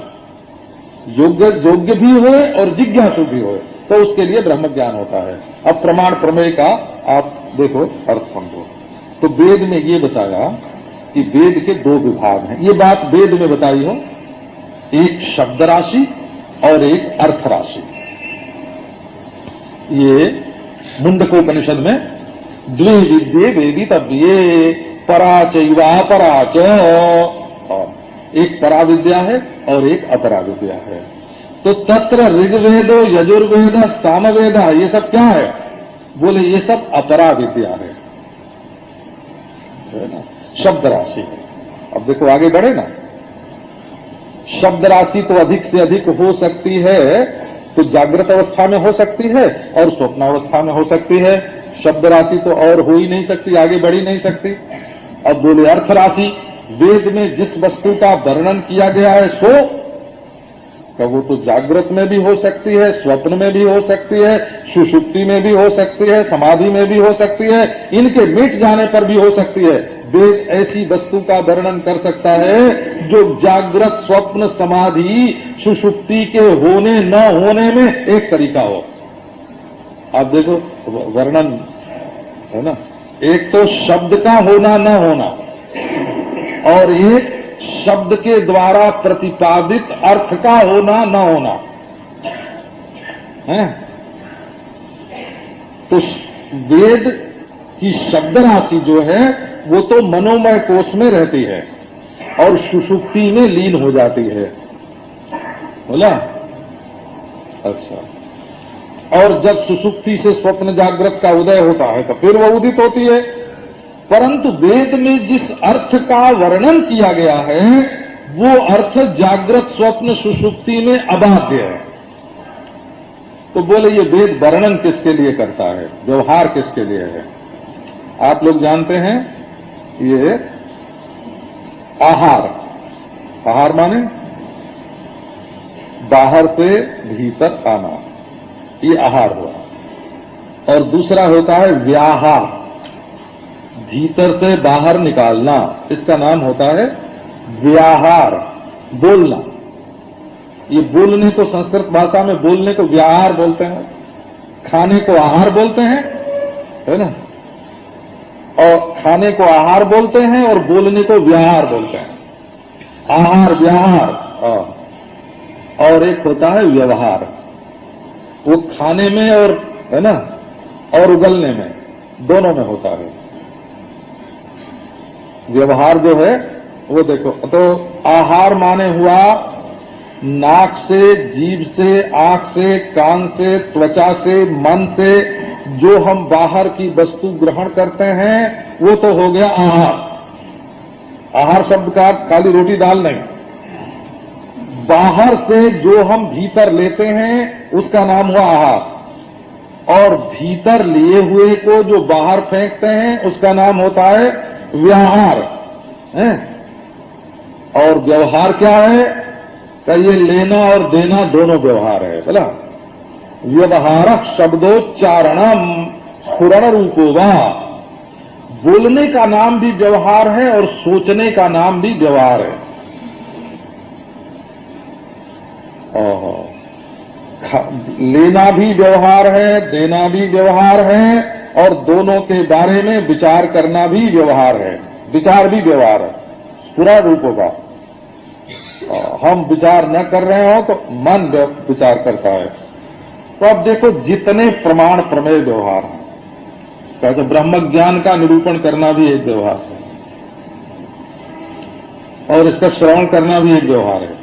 योग्य भी होए और जिज्ञासु भी होए, तो उसके लिए ब्रह्म ज्ञान होता है। अब प्रमाण प्रमेय का आप देखो अर्थ समझो। तो वेद में ये बताया कि वेद के 2 विभाग हैं। ये बात वेद में बताई हो, एक शब्द राशि और एक अर्थ राशि। ये मुंडकोपनिषद में द्वे विद्ये वेदितव्ये पराचैवापराच, एक पराविद्या है और एक अपराविद्या है। तो तत्र ऋग्वेदो यजुर्वेद सामवेद ये सब क्या है? बोले ये सब अपराविद्या है ना, शब्द राशि है। अब देखो आगे बढ़े ना, शब्द राशि तो अधिक से अधिक हो सकती है, तो जागृत अवस्था में हो सकती है और स्वप्नावस्था में हो सकती है। शब्द राशि तो और हो ही नहीं सकती, आगे बढ़ ही नहीं सकती। अब बोले अर्थ राशि, वेद में जिस वस्तु का वर्णन किया गया है सो, तो वो तो जागृत में भी हो सकती है, स्वप्न में भी हो सकती है, सुषुप्ति में भी हो सकती है, समाधि में भी हो सकती है, इनके मिट जाने पर भी हो सकती है। वेद ऐसी वस्तु का वर्णन कर सकता है जो जागृत, स्वप्न, समाधि, सुषुप्ति के होने न होने में एक तरीका हो। आप देखो वर्णन है ना, एक तो शब्द का होना न होना और एक शब्द के द्वारा प्रतिपादित अर्थ का होना न होना है। तो वेद की शब्द राशि जो है वो तो मनोमय कोश में रहती है और सुषुप्ति में लीन हो जाती है, बोला? अच्छा, और जब सुषुप्ति से स्वप्न जागृत का उदय होता है तो फिर वो उदित होती है। परंतु वेद में जिस अर्थ का वर्णन किया गया है वो अर्थ जागृत, स्वप्न, सुषुप्ति में अबाध्य है। तो बोले ये वेद वर्णन किसके लिए करता है, व्यवहार किसके लिए है? आप लोग जानते हैं ये आहार, आहार माने बाहर से भीतर आना, ये आहार हुआ। और दूसरा होता है व्याहार, भीतर से बाहर निकालना, इसका नाम होता है व्याहार, बोलना। ये बोलने को संस्कृत भाषा में बोलने को व्याहार बोलते हैं, खाने को आहार बोलते हैं, है ना? और खाने को आहार बोलते हैं और बोलने को व्याहार बोलते हैं। आहार, व्याहार। और एक होता है व्यवहार, वो खाने में और है ना और उगलने में, दोनों में होता है। व्यवहार जो है वो देखो, तो आहार माने हुआ नाक से, जीभ से, आंख से, कान से, त्वचा से, मन से जो हम बाहर की वस्तु ग्रहण करते हैं वो तो हो गया आहार। आहार शब्द का खाली रोटी दाल नहीं, बाहर से जो हम भीतर लेते हैं उसका नाम हुआ आहार, और भीतर लिए हुए को जो बाहर फेंकते हैं उसका नाम होता है व्यवहार है। और व्यवहार क्या है? तो ये लेना और देना दोनों व्यवहार है, बोला? व्यवहार शब्दोच्चारणम स्फुरण रूपो वा, बोलने का नाम भी व्यवहार है और सोचने का नाम भी व्यवहार है। लेना भी व्यवहार है, देना भी व्यवहार है, और दोनों के बारे में विचार करना भी व्यवहार है। विचार भी व्यवहार है, पूरा रूप होगा। हम विचार न कर रहे हो तो मन विचार करता है, तो अब देखो जितने प्रमाण प्रमेय व्यवहार हैं, तो ब्रह्म ज्ञान का निरूपण करना भी एक व्यवहार है और इसका श्रवण करना भी एक व्यवहार है।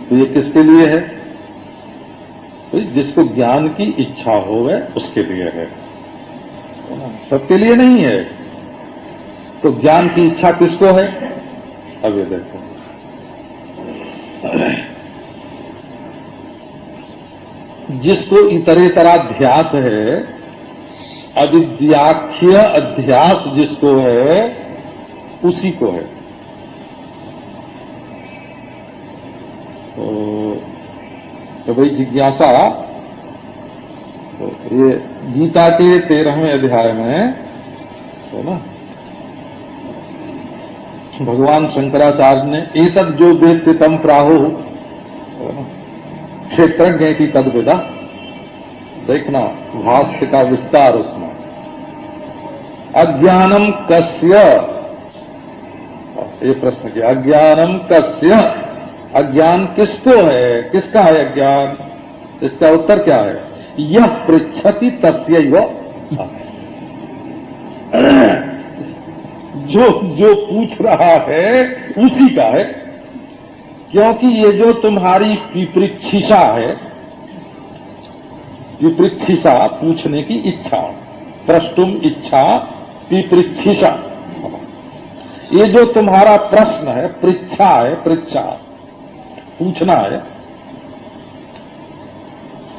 तो ये किसके लिए है? तो जिसको ज्ञान की इच्छा हो वह उसके लिए है, सबके लिए नहीं है। तो ज्ञान की इच्छा किसको है? अब ये देखो, जिसको इतरेतराध्यास है, अविद्याख्य अध्यास जिसको है उसी को है। तो भाई जिज्ञासा, तो ये गीता के 13वें अध्याय में है ना, भगवान शंकराचार्य ने एतद् जो वेत्ति तम प्राहु क्षेत्रज्ञ की तद्विदा, देखना भाष्य का विस्तार उसमें। अज्ञानम कस्य, ये प्रश्न किया, अज्ञानम कस्य, अज्ञान किसको है, किसका है अज्ञान? इसका उत्तर क्या है? यह पृच्छति तस्यैव, जो पूछ रहा है उसी का है। क्योंकि ये जो तुम्हारी पिपृच्छिषा है, पिपृच्छिषा पूछने की इच्छा, प्रष्टुम इच्छा पिपृच्छिषा, ये जो तुम्हारा प्रश्न है, पृच्छा है, पृच्छा पूछना है,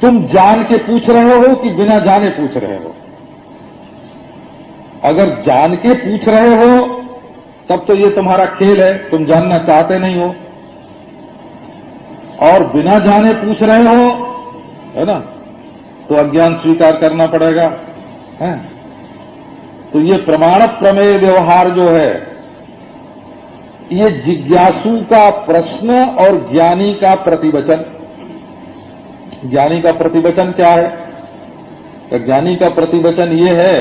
तुम जान के पूछ रहे हो कि बिना जाने पूछ रहे हो? अगर जान के पूछ रहे हो तब तो ये तुम्हारा खेल है, तुम जानना चाहते नहीं हो। और बिना जाने पूछ रहे हो, है ना, तो अज्ञान स्वीकार करना पड़ेगा, है? तो ये प्रमाण प्रमेय व्यवहार जो है, ये जिज्ञासु का प्रश्न और ज्ञानी का प्रतिवचन। ज्ञानी का प्रतिवचन क्या है? तो ज्ञानी का प्रतिवचन ये है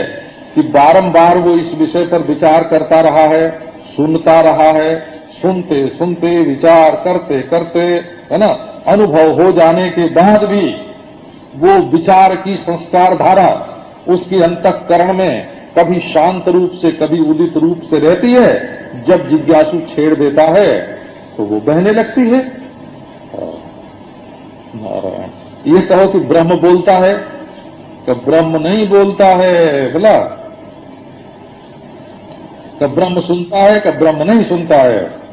कि बारंबार वो इस विषय पर विचार करता रहा है, सुनता रहा है, सुनते सुनते विचार करते करते, है ना, अनुभव हो जाने के बाद भी वो विचार की संस्कार धारा उसकी अंतःकरण में कभी शांत रूप से कभी उदित रूप से रहती है। जब जिज्ञासु छेड़ देता है तो वो बहने लगती है। ये कहो कि ब्रह्म बोलता है, तो ब्रह्म नहीं बोलता है, बोला कि ब्रह्म सुनता है, कि ब्रह्म नहीं सुनता है।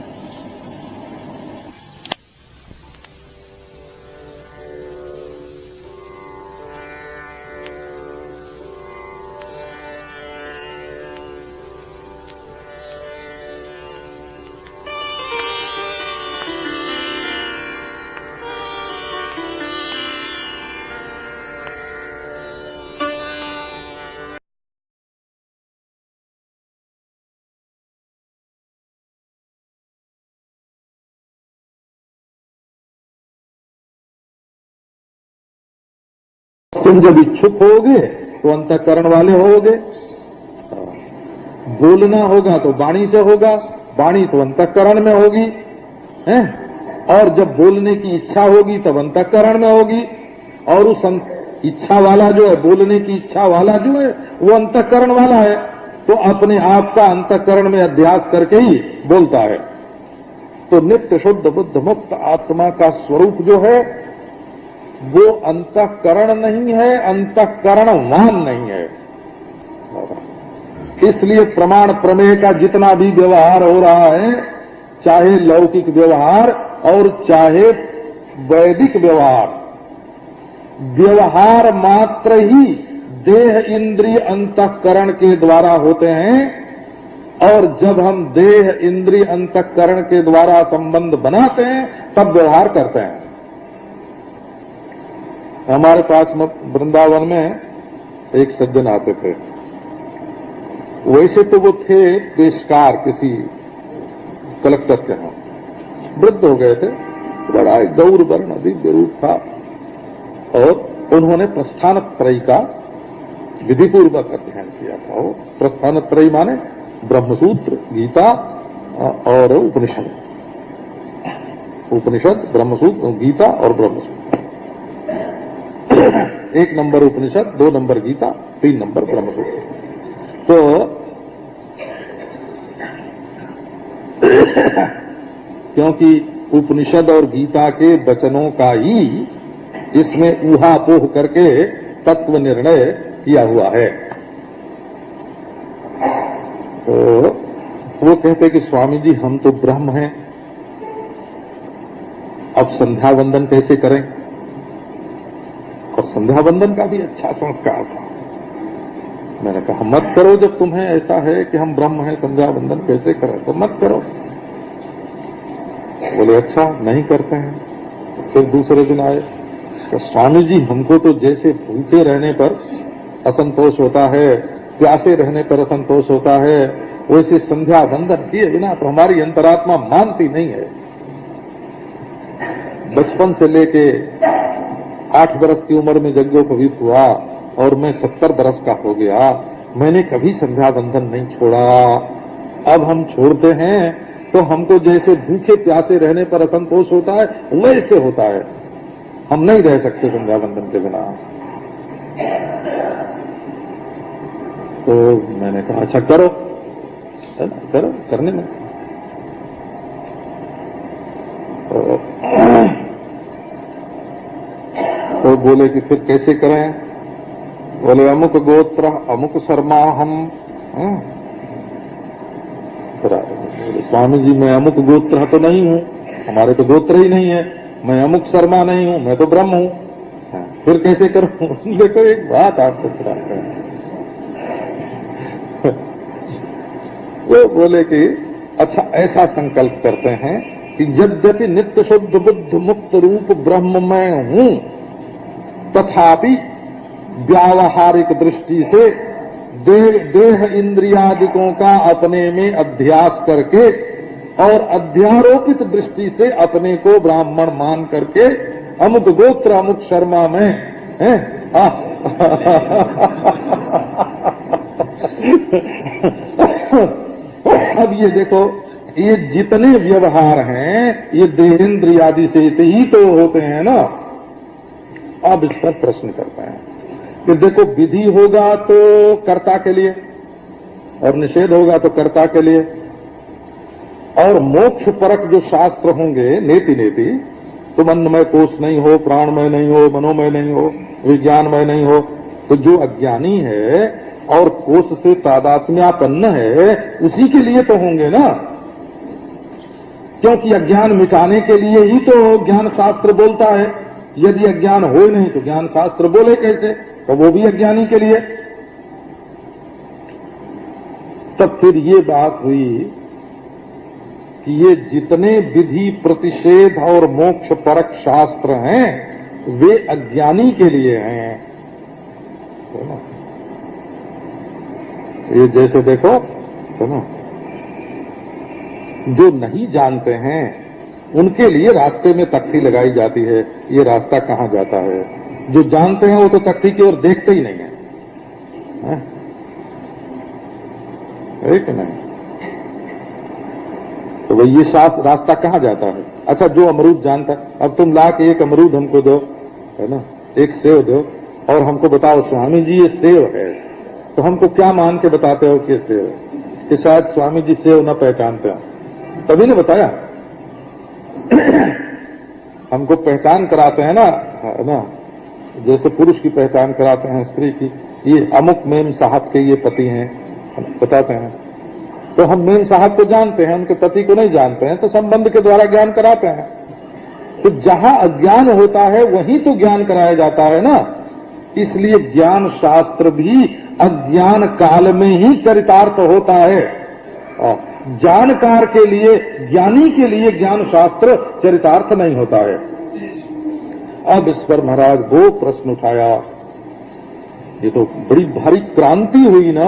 तुम जब इच्छुक होगे तो अंतःकरण वाले होगे। बोलना होगा तो वाणी से होगा, वाणी तो अंतःकरण में होगी, हैं? और जब बोलने की इच्छा होगी तब अंतःकरण में होगी। और उस इच्छा वाला जो है, बोलने की इच्छा वाला जो है, वो अंतःकरण वाला है। तो अपने आप का अंतःकरण में अध्यास करके ही बोलता है। तो नित्य शुद्ध बुद्ध मुक्त आत्मा का स्वरूप जो है वो अंतःकरण नहीं है, अंतःकरणवान नहीं है। इसलिए प्रमाण प्रमेय का जितना भी व्यवहार हो रहा है, चाहे लौकिक व्यवहार और चाहे वैदिक व्यवहार, व्यवहार मात्र ही देह इंद्रिय अंतःकरण के द्वारा होते हैं। और जब हम देह इंद्रिय अंतःकरण के द्वारा संबंध बनाते हैं तब व्यवहार करते हैं। हमारे पास वृंदावन में एक सज्जन आते थे। वैसे तो वो थे पेशकार किसी कलेक्टर के यहाँ, वृद्ध हो गए थे, बड़ा गौर वर्ण दिव्य रूप था। और उन्होंने प्रस्थानत्रयी का विधिपूर्वक अध्ययन किया था। वो प्रस्थानत्रयी माने ब्रह्मसूत्र, गीता और उपनिषद। उपनिषद, ब्रह्मसूत्र, गीता और ब्रह्मसूत्र। 1 नंबर उपनिषद, 2 नंबर गीता, 3 नंबर ब्रह्मसूत्र। तो क्योंकि उपनिषद और गीता के वचनों का ही इसमें ऊहापोह करके तत्व निर्णय किया हुआ है। तो वो कहते कि स्वामी जी हम तो ब्रह्म हैं, अब संध्या वंदन कैसे करें? और संध्या वंदन का भी अच्छा संस्कार था। मैंने कहा मत करो, जब तुम्हें ऐसा है कि हम ब्रह्म हैं, संध्या वंदन कैसे करें, तो मत करो। बोले अच्छा नहीं करते हैं। फिर दूसरे दिन आए तो स्वामी जी हमको तो जैसे भूखे रहने पर असंतोष होता है, प्यासे रहने पर असंतोष होता है, वैसे संध्या वंदन किए बिना तो हमारी अंतरात्मा मानती नहीं है। बचपन से लेके 8 वर्ष की उम्र में यज्ञोपवीत हुआ और मैं 70 वर्ष का हो गया, मैंने कभी संध्या वंदन नहीं छोड़ा। अब हम छोड़ते हैं तो हमको जैसे भूखे प्यासे रहने पर असंतोष होता है वैसे होता है, हम नहीं रह सकते संध्या वंदन के बिना। तो मैंने कहा अच्छा करो, करो, करने में। तो बोले कि फिर कैसे करें? बोले अमुक गोत्र अमुक शर्मा हम। स्वामी जी मैं अमुक गोत्र तो नहीं हूँ, हमारे तो गोत्र ही नहीं है, मैं अमुक शर्मा नहीं हूँ, मैं तो ब्रह्म हूँ। फिर कैसे करूँ? देखो एक बात आपको सुनाते हैं। वो बोले कि अच्छा ऐसा संकल्प करते हैं कि यद्यपि नित्य शुद्ध बुद्ध मुक्त रूप ब्रह्म मैं हूँ, तथापि व्यावहारिक दृष्टि से देह इंद्रियादिकों का अपने में अध्यास करके और अध्यारोपित दृष्टि से अपने को ब्राह्मण मान करके अमुक गोत्र अमुक शर्मा में हैं। अब ये देखो, ये जितने व्यवहार हैं ये देहेंद्रियादि से ही तो होते हैं ना। अब इस पर प्रश्न करते हैं कि देखो विधि होगा तो कर्ता के लिए और निषेध होगा तो कर्ता के लिए, और मोक्ष परक जो शास्त्र होंगे नेति नेति, तुम अन्नमय कोष नहीं हो, प्राणमय नहीं हो, मनोमय नहीं हो, विज्ञानमय नहीं हो, तो जो अज्ञानी है और कोष से तादात्म्यापन्न है उसी के लिए तो होंगे ना, क्योंकि अज्ञान मिटाने के लिए ही तो ज्ञान शास्त्र बोलता है। यदि अज्ञान हो नहीं तो ज्ञान शास्त्र बोले कैसे? तो वो भी अज्ञानी के लिए। तब फिर ये बात हुई कि ये जितने विधि प्रतिषेध और मोक्ष परक शास्त्र हैं वे अज्ञानी के लिए हैं। ये जैसे देखो है ना, जो नहीं जानते हैं उनके लिए रास्ते में तख्ती लगाई जाती है, ये रास्ता कहाँ जाता है। जो जानते हैं वो तो तख्ती की ओर देखते ही नहीं है, है कि नहीं? तो भाई ये रास्ता कहाँ जाता है? अच्छा जो अमरूद जानता है, अब तुम ला के एक अमरूद हमको दो, है ना, एक सेव दो और हमको बताओ स्वामी जी ये सेव है, तो हमको क्या मान के बताते हो कि सेव है? कि शायद स्वामी जी सेव न पहचानते हैं, तभी ने बताया। हमको पहचान कराते हैं ना, है ना, जैसे पुरुष की पहचान कराते हैं स्त्री की, ये अमुक मेम साहब के ये पति हैं, बताते हैं। तो हम मेम साहब को जानते हैं, उनके पति को नहीं जानते हैं, तो संबंध के द्वारा ज्ञान कराते हैं। तो जहां अज्ञान होता है वहीं तो ज्ञान कराया जाता है ना। इसलिए ज्ञान शास्त्र भी अज्ञान काल में ही चरितार्थ होता है। जानकार के लिए, ज्ञानी के लिए ज्ञान शास्त्र चरितार्थ नहीं होता है। अब इस पर महाराज वो प्रश्न उठाया, ये तो बड़ी भारी क्रांति हुई ना।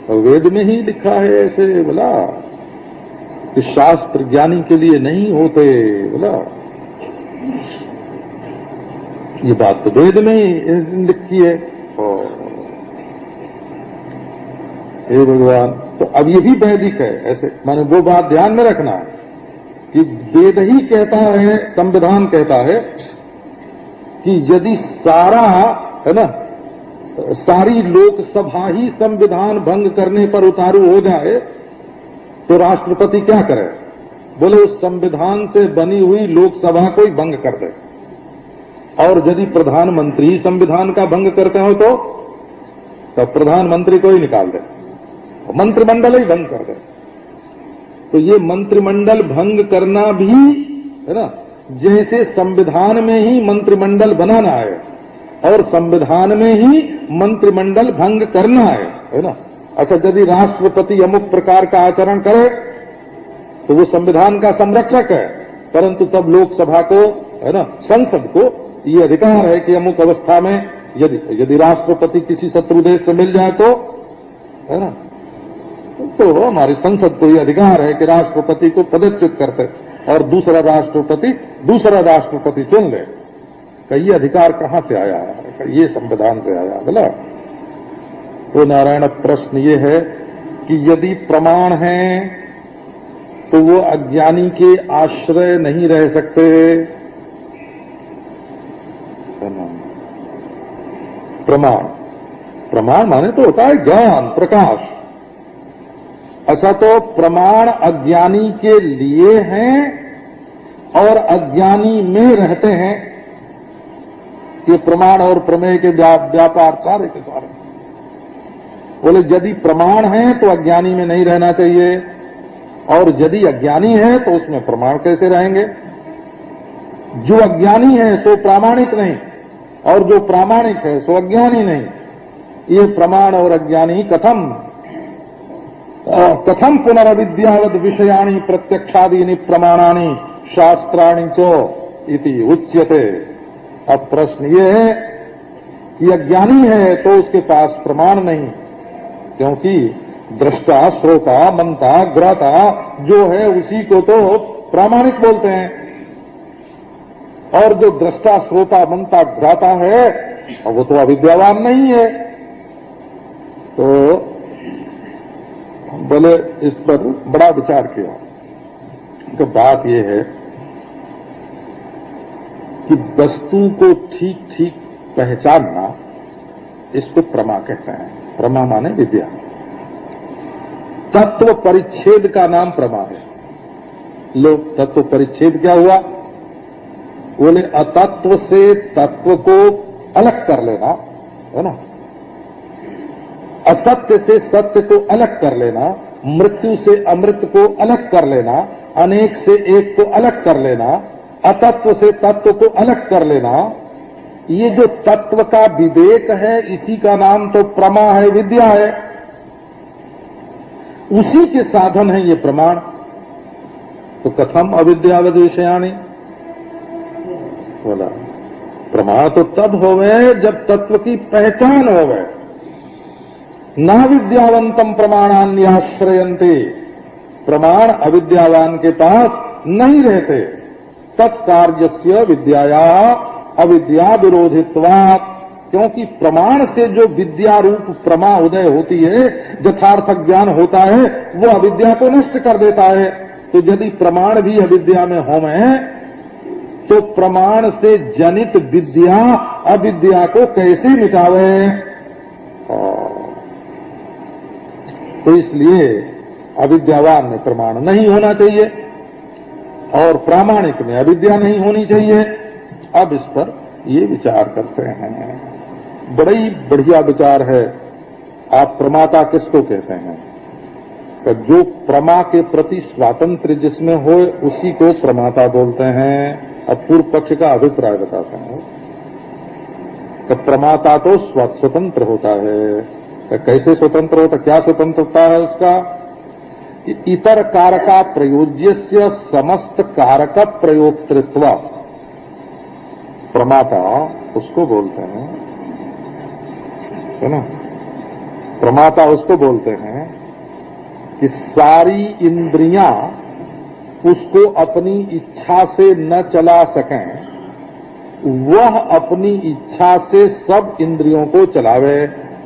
वेद में ही लिखा है ऐसे, बोला कि शास्त्र ज्ञानी के लिए नहीं होते, बोला ये बात तो वेद में ही लिखी है। हे भगवान, तो अब ये भी वैदिक है ऐसे, माने वो बात ध्यान में रखना कि वेद ही कहता है, संविधान कहता है कि यदि सारा है ना सारी लोकसभा ही संविधान भंग करने पर उतारू हो जाए तो राष्ट्रपति क्या करे? बोले उस संविधान से बनी हुई लोकसभा को ही भंग कर दे। और यदि प्रधानमंत्री संविधान का भंग करते हो तो प्रधानमंत्री को ही निकाल दे, मंत्रिमंडल ही भंग कर दे। तो ये मंत्रिमंडल भंग करना भी है ना, जैसे संविधान में ही मंत्रिमंडल बनाना है और संविधान में ही मंत्रिमंडल भंग करना है ना। अच्छा, यदि राष्ट्रपति अमुक प्रकार का आचरण करे तो वो संविधान का संरक्षक है, परंतु तब लोकसभा को है ना, संसद को ये अधिकार है कि अमुक अवस्था में यदि राष्ट्रपति किसी शत्रु देश से मिल जाए तो है ना, तो हमारी संसद को ये अधिकार है कि राष्ट्रपति को पदच्युत करते और दूसरा राष्ट्रपति चुन ले। ये अधिकार कहां से आया है? ये संविधान से आया। बोला तो नारायण, प्रश्न ये है कि यदि प्रमाण है तो वो अज्ञानी के आश्रय नहीं रह सकते। प्रमाण माने तो होता है ज्ञान, प्रकाश। अच्छा, तो प्रमाण अज्ञानी के लिए हैं और अज्ञानी में रहते हैं। ये प्रमाण और प्रमेय के व्यापार सारे के सारे। बोले यदि प्रमाण है तो अज्ञानी में नहीं रहना चाहिए, और यदि अज्ञानी है तो उसमें प्रमाण कैसे रहेंगे? जो अज्ञानी है सो प्रामाणिक नहीं, और जो प्रामाणिक है सो अज्ञानी नहीं। ये प्रमाण और अज्ञानी कथम पुनरविद्यावद विषयाणि प्रत्यक्षादीनि प्रमाणानि शास्त्राणि च इति उच्यते। अब प्रश्न ये है कि अज्ञानी है तो उसके पास प्रमाण नहीं, क्योंकि दृष्टा, श्रोता, मनता, ग्राता जो है उसी को तो प्रामाणिक बोलते हैं, और जो दृष्टा, श्रोता, मनता, ग्राता है वो तो अविद्यावान नहीं है। तो बोले इस पर बड़ा विचार किया। तो बात यह है कि वस्तु को ठीक ठीक पहचानना, इसको प्रमा कहते हैं। प्रमा माने विद्या। तत्व परिच्छेद का नाम प्रमा है। लो, तत्व परिच्छेद क्या हुआ? बोले अतत्व से तत्व को अलग कर लेना, है ना, असत्य से सत्य को अलग कर लेना, मृत्यु से अमृत को अलग कर लेना, अनेक से एक को अलग कर लेना, अतत्व से तत्व को अलग कर लेना। ये जो तत्व का विवेक है, इसी का नाम तो प्रमा है, विद्या है। उसी के साधन है ये प्रमाण। तो कथम अविद्यावद विषयाणि? बोला प्रमाण तो तब होवे जब तत्व की पहचान होवे। ना विद्यावंतम प्रमाणान्याश्रयन्ते। प्रमाण अविद्यावान के पास नहीं रहते। तत्कार्यस्य विद्याया अविद्या विरोधित्वात्। क्योंकि प्रमाण से जो विद्या रूप प्रमा उदय होती है, यथार्थ ज्ञान होता है, वो अविद्या को नष्ट कर देता है। तो यदि प्रमाण भी अविद्या में होवे तो प्रमाण से जनित विद्या अविद्या को कैसे मिटावे? तो इसलिए अविद्यावान में प्रमाण नहीं होना चाहिए और प्रामाणिक में अविद्या नहीं होनी चाहिए। अब इस पर ये विचार करते हैं। बड़ी बढ़िया विचार है। आप प्रमाता किसको कहते हैं? तो जो प्रमा के प्रति स्वातंत्र जिसमें हो उसी को प्रमाता बोलते हैं। अब पूर्व पक्ष का अभिप्राय बताते हैं। तो प्रमाता तो स्वतंत्र होता है। तो कैसे स्वतंत्र होता? क्या स्वतंत्रता है उसका? इतर कारका प्रयोज्यस्य समस्त कारक प्रयोक्तृत्व। प्रमाता उसको बोलते हैं, है ना, प्रमाता उसको बोलते हैं कि सारी इंद्रियां उसको अपनी इच्छा से न चला सकें, वह अपनी इच्छा से सब इंद्रियों को चलावे,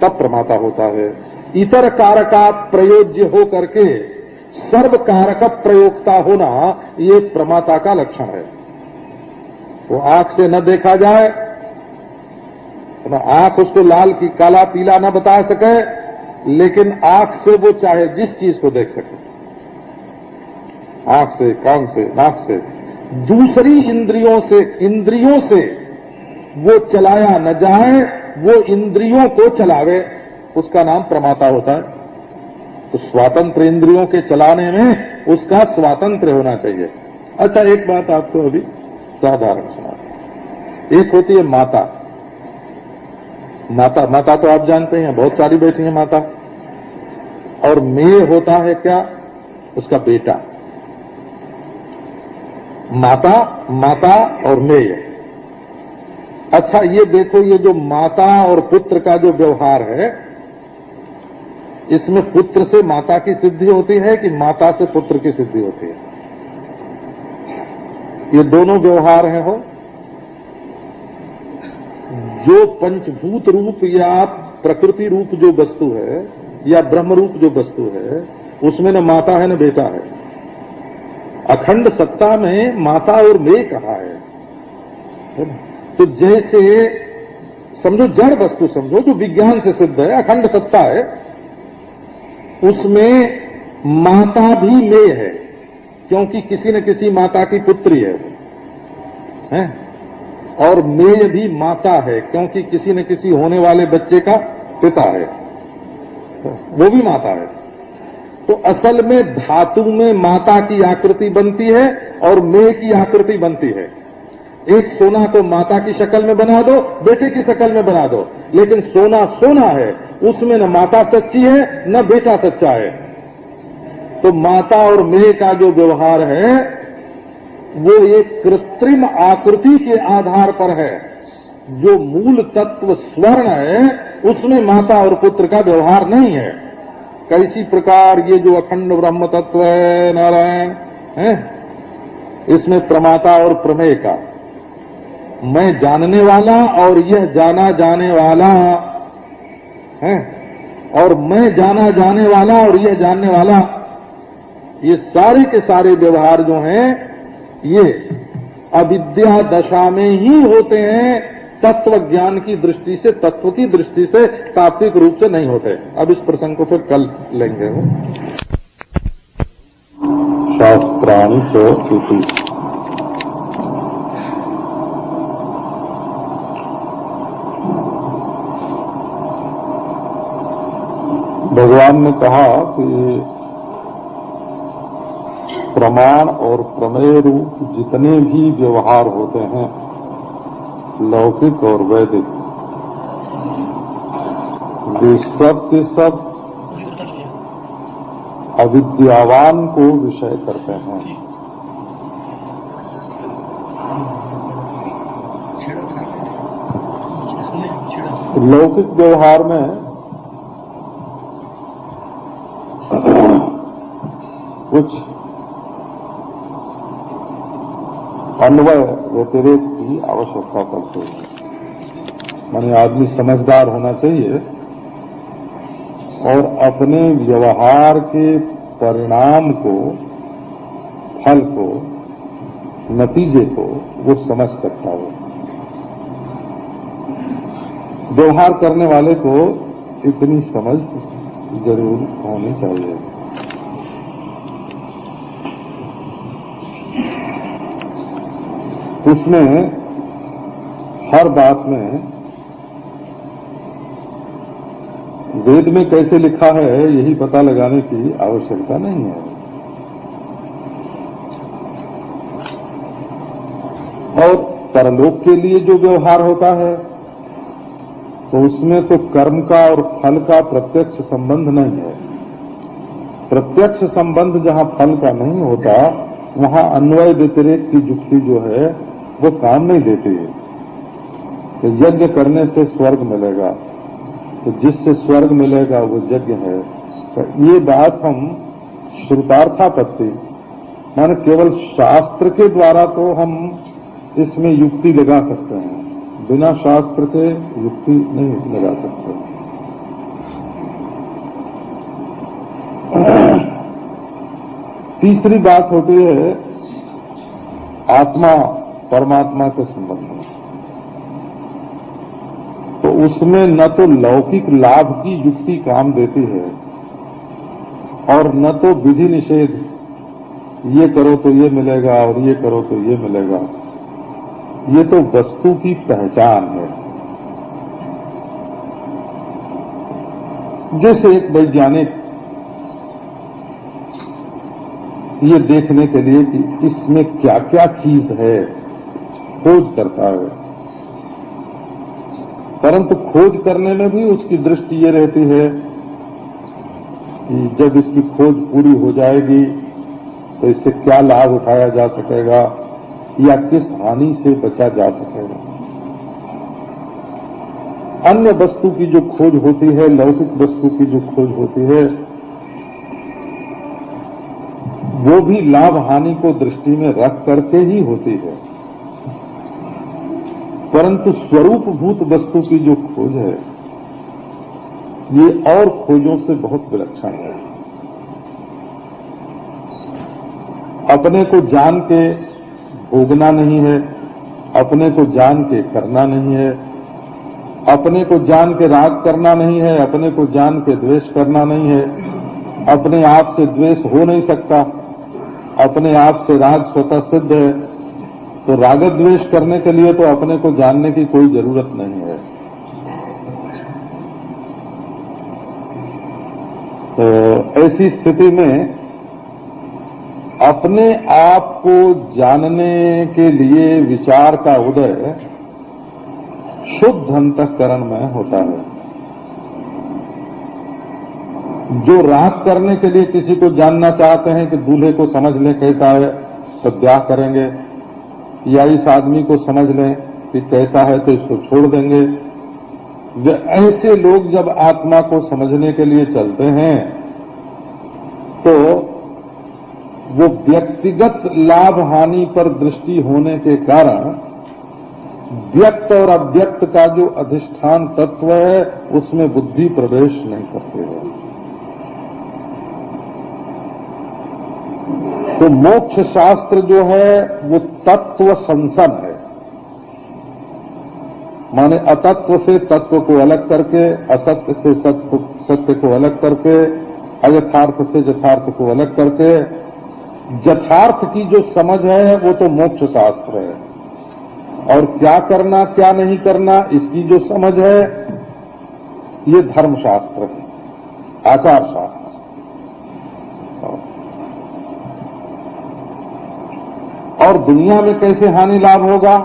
तब प्रमाता होता है। इतर कारका प्रयोज्य हो करके सर्व कारक प्रयोक्ता होना, ये प्रमाता का लक्षण है। वो आंख से न देखा जाए न आंख उसको लाल की काला पीला न बता सके, लेकिन आंख से वो चाहे जिस चीज को देख सके, आंख से, कान से, नाक से, दूसरी इंद्रियों से वो चलाया न जाए, वो इंद्रियों को चलावे, उसका नाम प्रमाता होता है। तो स्वातंत्र इंद्रियों के चलाने में उसका स्वातंत्र होना चाहिए। अच्छा, एक बात आपको अभी साधारण सुना। एक होती है माता। माता तो आप जानते हैं, बहुत सारी बैठी हैं माता। और मेय होता है क्या? उसका बेटा। माता और मेय। अच्छा, ये देखो, ये जो माता और पुत्र का जो व्यवहार है, इसमें पुत्र से माता की सिद्धि होती है कि माता से पुत्र की सिद्धि होती है? ये दोनों व्यवहार हैं हो। जो पंचभूत रूप या प्रकृति रूप जो वस्तु है या ब्रह्म रूप जो वस्तु है, उसमें न माता है न बेटा है। अखंड सत्ता में माता और मेय कहा है। तो जैसे समझो जड़ वस्तु समझो, जो विज्ञान से सिद्ध है, अखंड सत्ता है, उसमें माता भी मेय है, क्योंकि किसी न किसी माता की पुत्री है? और मेय भी माता है, क्योंकि किसी न किसी होने वाले बच्चे का पिता है, वो भी माता है। तो असल में धातु में माता की आकृति बनती है और मेय की आकृति बनती है। एक सोना को माता की शक्ल में बना दो, बेटे की शक्ल में बना दो, लेकिन सोना सोना है, उसमें न माता सच्ची है न बेटा सच्चा है। तो माता और मेय का जो व्यवहार है वो एक कृत्रिम आकृति के आधार पर है। जो मूल तत्व स्वर्ण है उसमें माता और पुत्र का व्यवहार नहीं है। कैसी प्रकार ये जो अखंड ब्रह्म तत्व है नारायण है, इसमें प्रमाता और प्रमेय का, मैं जानने वाला और यह जाना जाने वाला है, और मैं जाना जाने वाला और यह जानने वाला, ये सारे के सारे व्यवहार जो हैं ये अविद्या दशा में ही होते हैं। तत्व ज्ञान की दृष्टि से, तत्व की दृष्टि से तात्विक रूप से नहीं होते। अब इस प्रसंग को फिर कल लेंगे। शास्त्राणि च इति। भगवान ने कहा कि प्रमाण और प्रमेय रूप जितने भी व्यवहार होते हैं, लौकिक और वैदिक, वे सब के सब अविद्यावान को विषय करते हैं। लौकिक व्यवहार में कुछ अन्वय व्यतिरेक की आवश्यकता पड़ती है। माने आदमी समझदार होना चाहिए और अपने व्यवहार के परिणाम को, फल को, नतीजे को वो समझ सकता हो। व्यवहार करने वाले को इतनी समझ जरूर होनी चाहिए। उसमें हर बात में वेद में कैसे लिखा है यही पता लगाने की आवश्यकता नहीं है। और परलोक के लिए जो व्यवहार होता है तो उसमें तो कर्म का और फल का प्रत्यक्ष संबंध नहीं है। प्रत्यक्ष संबंध जहां फल का नहीं होता वहां अन्वय व्यतिरेक की युक्ति जो है वो काम नहीं देती है। तो यज्ञ करने से स्वर्ग मिलेगा, तो जिससे स्वर्ग मिलेगा वो यज्ञ है। तो ये बात हम श्रुतार्थापत्ति माने केवल शास्त्र के द्वारा तो हम इसमें युक्ति लगा सकते हैं, बिना शास्त्र के युक्ति नहीं लगा सकते। तीसरी बात होती है आत्मा परमात्मा के संबंध में। तो उसमें न तो लौकिक लाभ की युक्ति काम देती है और न तो विधि निषेध, ये करो तो ये मिलेगा और ये करो तो ये मिलेगा। ये तो वस्तु की पहचान है। जैसे एक वैज्ञानिक ये देखने के लिए कि इसमें क्या क्या चीज है खोज करता है, परंतु खोज करने में भी उसकी दृष्टि ये रहती है कि जब इसकी खोज पूरी हो जाएगी तो इससे क्या लाभ उठाया जा सकेगा या किस हानि से बचा जा सकेगा। अन्य वस्तु की जो खोज होती है, लौकिक वस्तु की जो खोज होती है, वो भी लाभ हानि को दृष्टि में रख करके ही होती है, परंतु स्वरूपभूत वस्तु की जो खोज है ये और खोजों से बहुत विलक्षण है। अपने को जान के भोगना नहीं है, अपने को जान के करना नहीं है, अपने को जान के राग करना नहीं है, अपने को जान के द्वेष करना नहीं है। अपने आप से द्वेष हो नहीं सकता, अपने आप से राग स्वतः सिद्ध है, तो राग द्वेष करने के लिए तो अपने को जानने की कोई जरूरत नहीं है। तो ऐसी स्थिति में अपने आप को जानने के लिए विचार का उदय शुद्ध अंतःकरण में होता है। जो राग करने के लिए किसी को जानना चाहते हैं कि दूल्हे को समझ लें कैसा है तो ब्याह करेंगे, या इस आदमी को समझ लें कि कैसा है तो इसको छोड़ देंगे, ऐसे लोग जब आत्मा को समझने के लिए चलते हैं तो वो व्यक्तिगत लाभ हानि पर दृष्टि होने के कारण व्यक्त और अव्यक्त का जो अधिष्ठान तत्व है उसमें बुद्धि प्रवेश नहीं करते है। तो मोक्ष शास्त्र जो है वो तत्व संसन है, माने अतत्व से तत्व को अलग करके, असत्य से सत्य को अलग करके, अयथार्थ से यथार्थ को अलग करके, यथार्थ की जो समझ है वो तो मोक्ष शास्त्र है, और क्या करना क्या नहीं करना इसकी जो समझ है ये धर्मशास्त्र है, आचार शास्त्र। और दुनिया में कैसे हानि लाभ होगा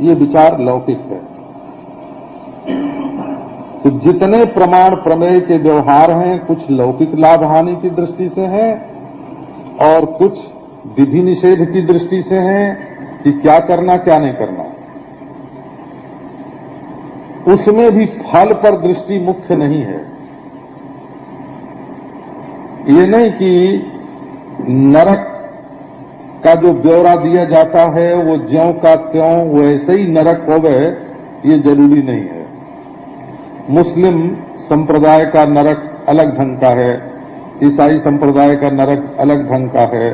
ये विचार लौकिक है। तो जितने प्रमाण प्रमेय के व्यवहार हैं कुछ लौकिक लाभ हानि की दृष्टि से हैं और कुछ विधि निषेध की दृष्टि से हैं कि क्या करना क्या नहीं करना। उसमें भी फल पर दृष्टि मुख्य नहीं है। ये नहीं कि नरक का जो ब्यौरा दिया जाता है वो ज्यों का त्यों वैसे ही नरक हो गए, ये जरूरी नहीं है। मुस्लिम संप्रदाय का नरक अलग ढंग का है, ईसाई संप्रदाय का नरक अलग ढंग का है,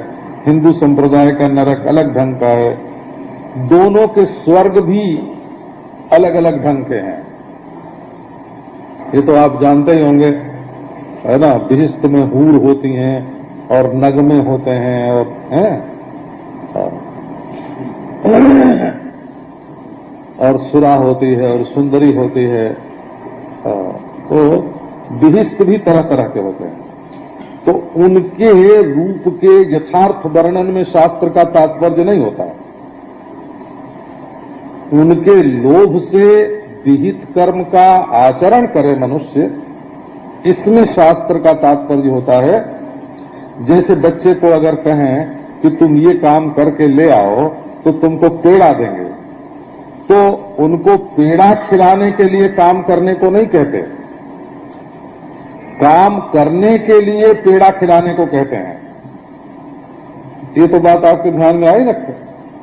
हिंदू संप्रदाय का नरक अलग ढंग का है। दोनों के स्वर्ग भी अलग अलग ढंग के हैं। ये तो आप जानते ही होंगे, है ना। बिहिश्त में हूर होती हैं और नगमे होते हैं और हैं और सुरा होती है और सुंदरी होती है। तो बिहिश्त भी तरह तरह के होते हैं। तो उनके रूप के यथार्थ वर्णन में शास्त्र का तात्पर्य नहीं होता। उनके लोभ से विहित कर्म का आचरण करे मनुष्य, इसमें शास्त्र का तात्पर्य होता है। जैसे बच्चे को अगर कहें कि तुम ये काम करके ले आओ तो तुमको पेड़ा देंगे, तो उनको पेड़ा खिलाने के लिए काम करने को नहीं कहते, काम करने के लिए पेड़ा खिलाने को कहते हैं। ये तो बात आपके ध्यान में आई रखे।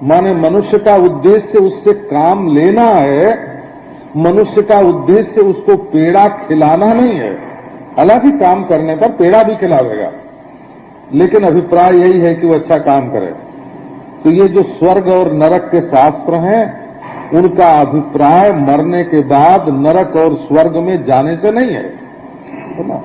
माने मनुष्य का उद्देश्य उससे काम लेना है, मनुष्य का उद्देश्य उसको पेड़ा खिलाना नहीं है। हालांकि काम करने पर पेड़ा भी खिलावेगा, लेकिन अभिप्राय यही है कि वो अच्छा काम करे। तो ये जो स्वर्ग और नरक के शास्त्र हैं उनका अभिप्राय मरने के बाद नरक और स्वर्ग में जाने से नहीं है, है ना।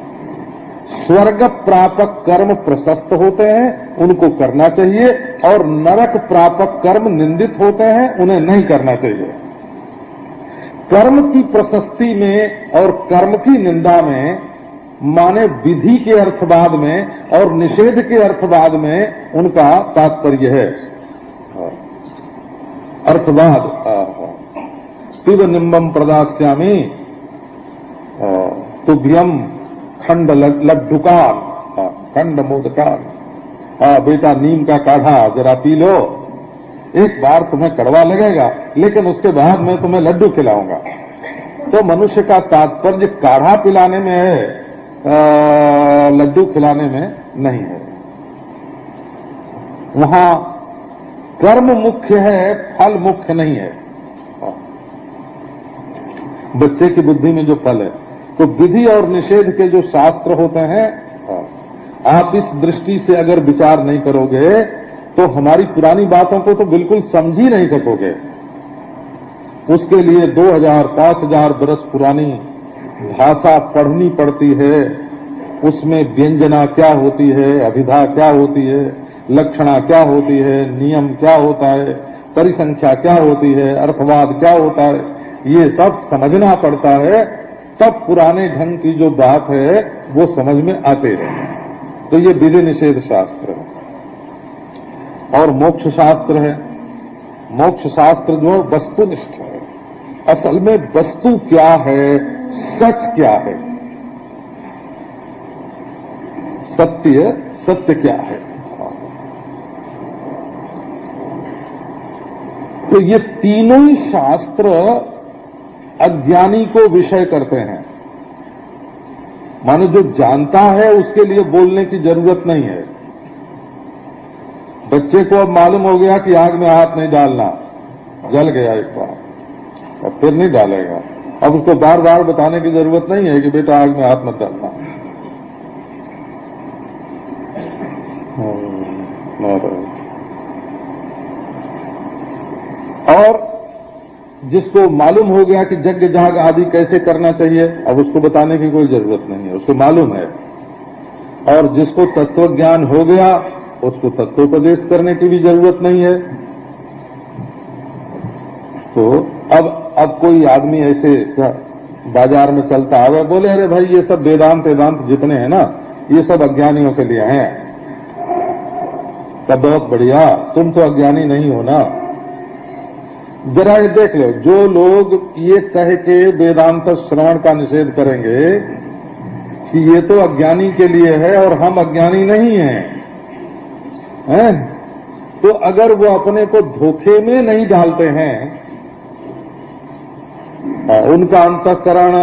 स्वर्ग प्रापक कर्म प्रशस्त होते हैं, उनको करना चाहिए, और नरक प्रापक कर्म निंदित होते हैं, उन्हें नहीं करना चाहिए। कर्म की प्रशस्ति में और कर्म की निंदा में माने विधि के अर्थवाद में और निषेध के अर्थवाद में उनका तात्पर्य है। अर्थवाद पिब निम्बम प्रदास्यामि तुभ्यम खंड लड्डुकान, खंड मोदकान, बेटा नीम का काढ़ा जरा पी लो, एक बार तुम्हें कड़वा लगेगा लेकिन उसके बाद मैं तुम्हें लड्डू खिलाऊंगा। तो मनुष्य का तात्पर्य काढ़ा पिलाने में है, लड्डू खिलाने में नहीं है। वहां कर्म मुख्य है, फल मुख्य नहीं है। बच्चे की बुद्धि में जो फल है, तो विधि और निषेध के जो शास्त्र होते हैं, आप इस दृष्टि से अगर विचार नहीं करोगे तो हमारी पुरानी बातों को तो बिल्कुल समझ ही नहीं सकोगे। उसके लिए 2000-5000 बरस पुरानी भाषा पढ़नी पड़ती है, उसमें व्यंजना क्या होती है, अभिधा क्या होती है, लक्षणा क्या होती है, नियम क्या होता है, परिसंख्या क्या होती है, अर्थवाद क्या होता है, ये सब समझना पड़ता है, तब पुराने ढंग की जो बात है वो समझ में आते हैं। तो ये विधि निषेध शास्त्र है। और मोक्ष शास्त्र है। मोक्ष शास्त्र जो वस्तुनिष्ठ है, असल में वस्तु क्या है, सच क्या है, सत्य क्या है। तो ये तीनों ही शास्त्र अज्ञानी को विषय करते हैं। मानो जो जानता है उसके लिए बोलने की जरूरत नहीं है। बच्चे को अब मालूम हो गया कि आग में हाथ नहीं डालना, जल गया एक बार, अब फिर नहीं डालेगा। अब उसको बार बार बताने की जरूरत नहीं है कि बेटा आग में हाथ मत डालना। और जिसको मालूम हो गया कि यज्ञ जाग आदि कैसे करना चाहिए, अब उसको बताने की कोई जरूरत नहीं है, उसको मालूम है। और जिसको तत्व ज्ञान हो गया उसको तत्वोपदेश करने की भी जरूरत नहीं है। तो अब कोई आदमी ऐसे बाजार में चलता है, बोले अरे भाई ये सब वेदांत जितने हैं ना, ये सब अज्ञानियों के लिए हैं। तब बहुत बढ़िया, तुम तो अज्ञानी नहीं हो ना। जरा ये देख लो, जो लोग ये कह के वेदांत श्रवण का निषेध करेंगे कि ये तो अज्ञानी के लिए है और हम अज्ञानी नहीं हैं, तो अगर वो अपने को धोखे में नहीं डालते हैं, उनका अंतःकरण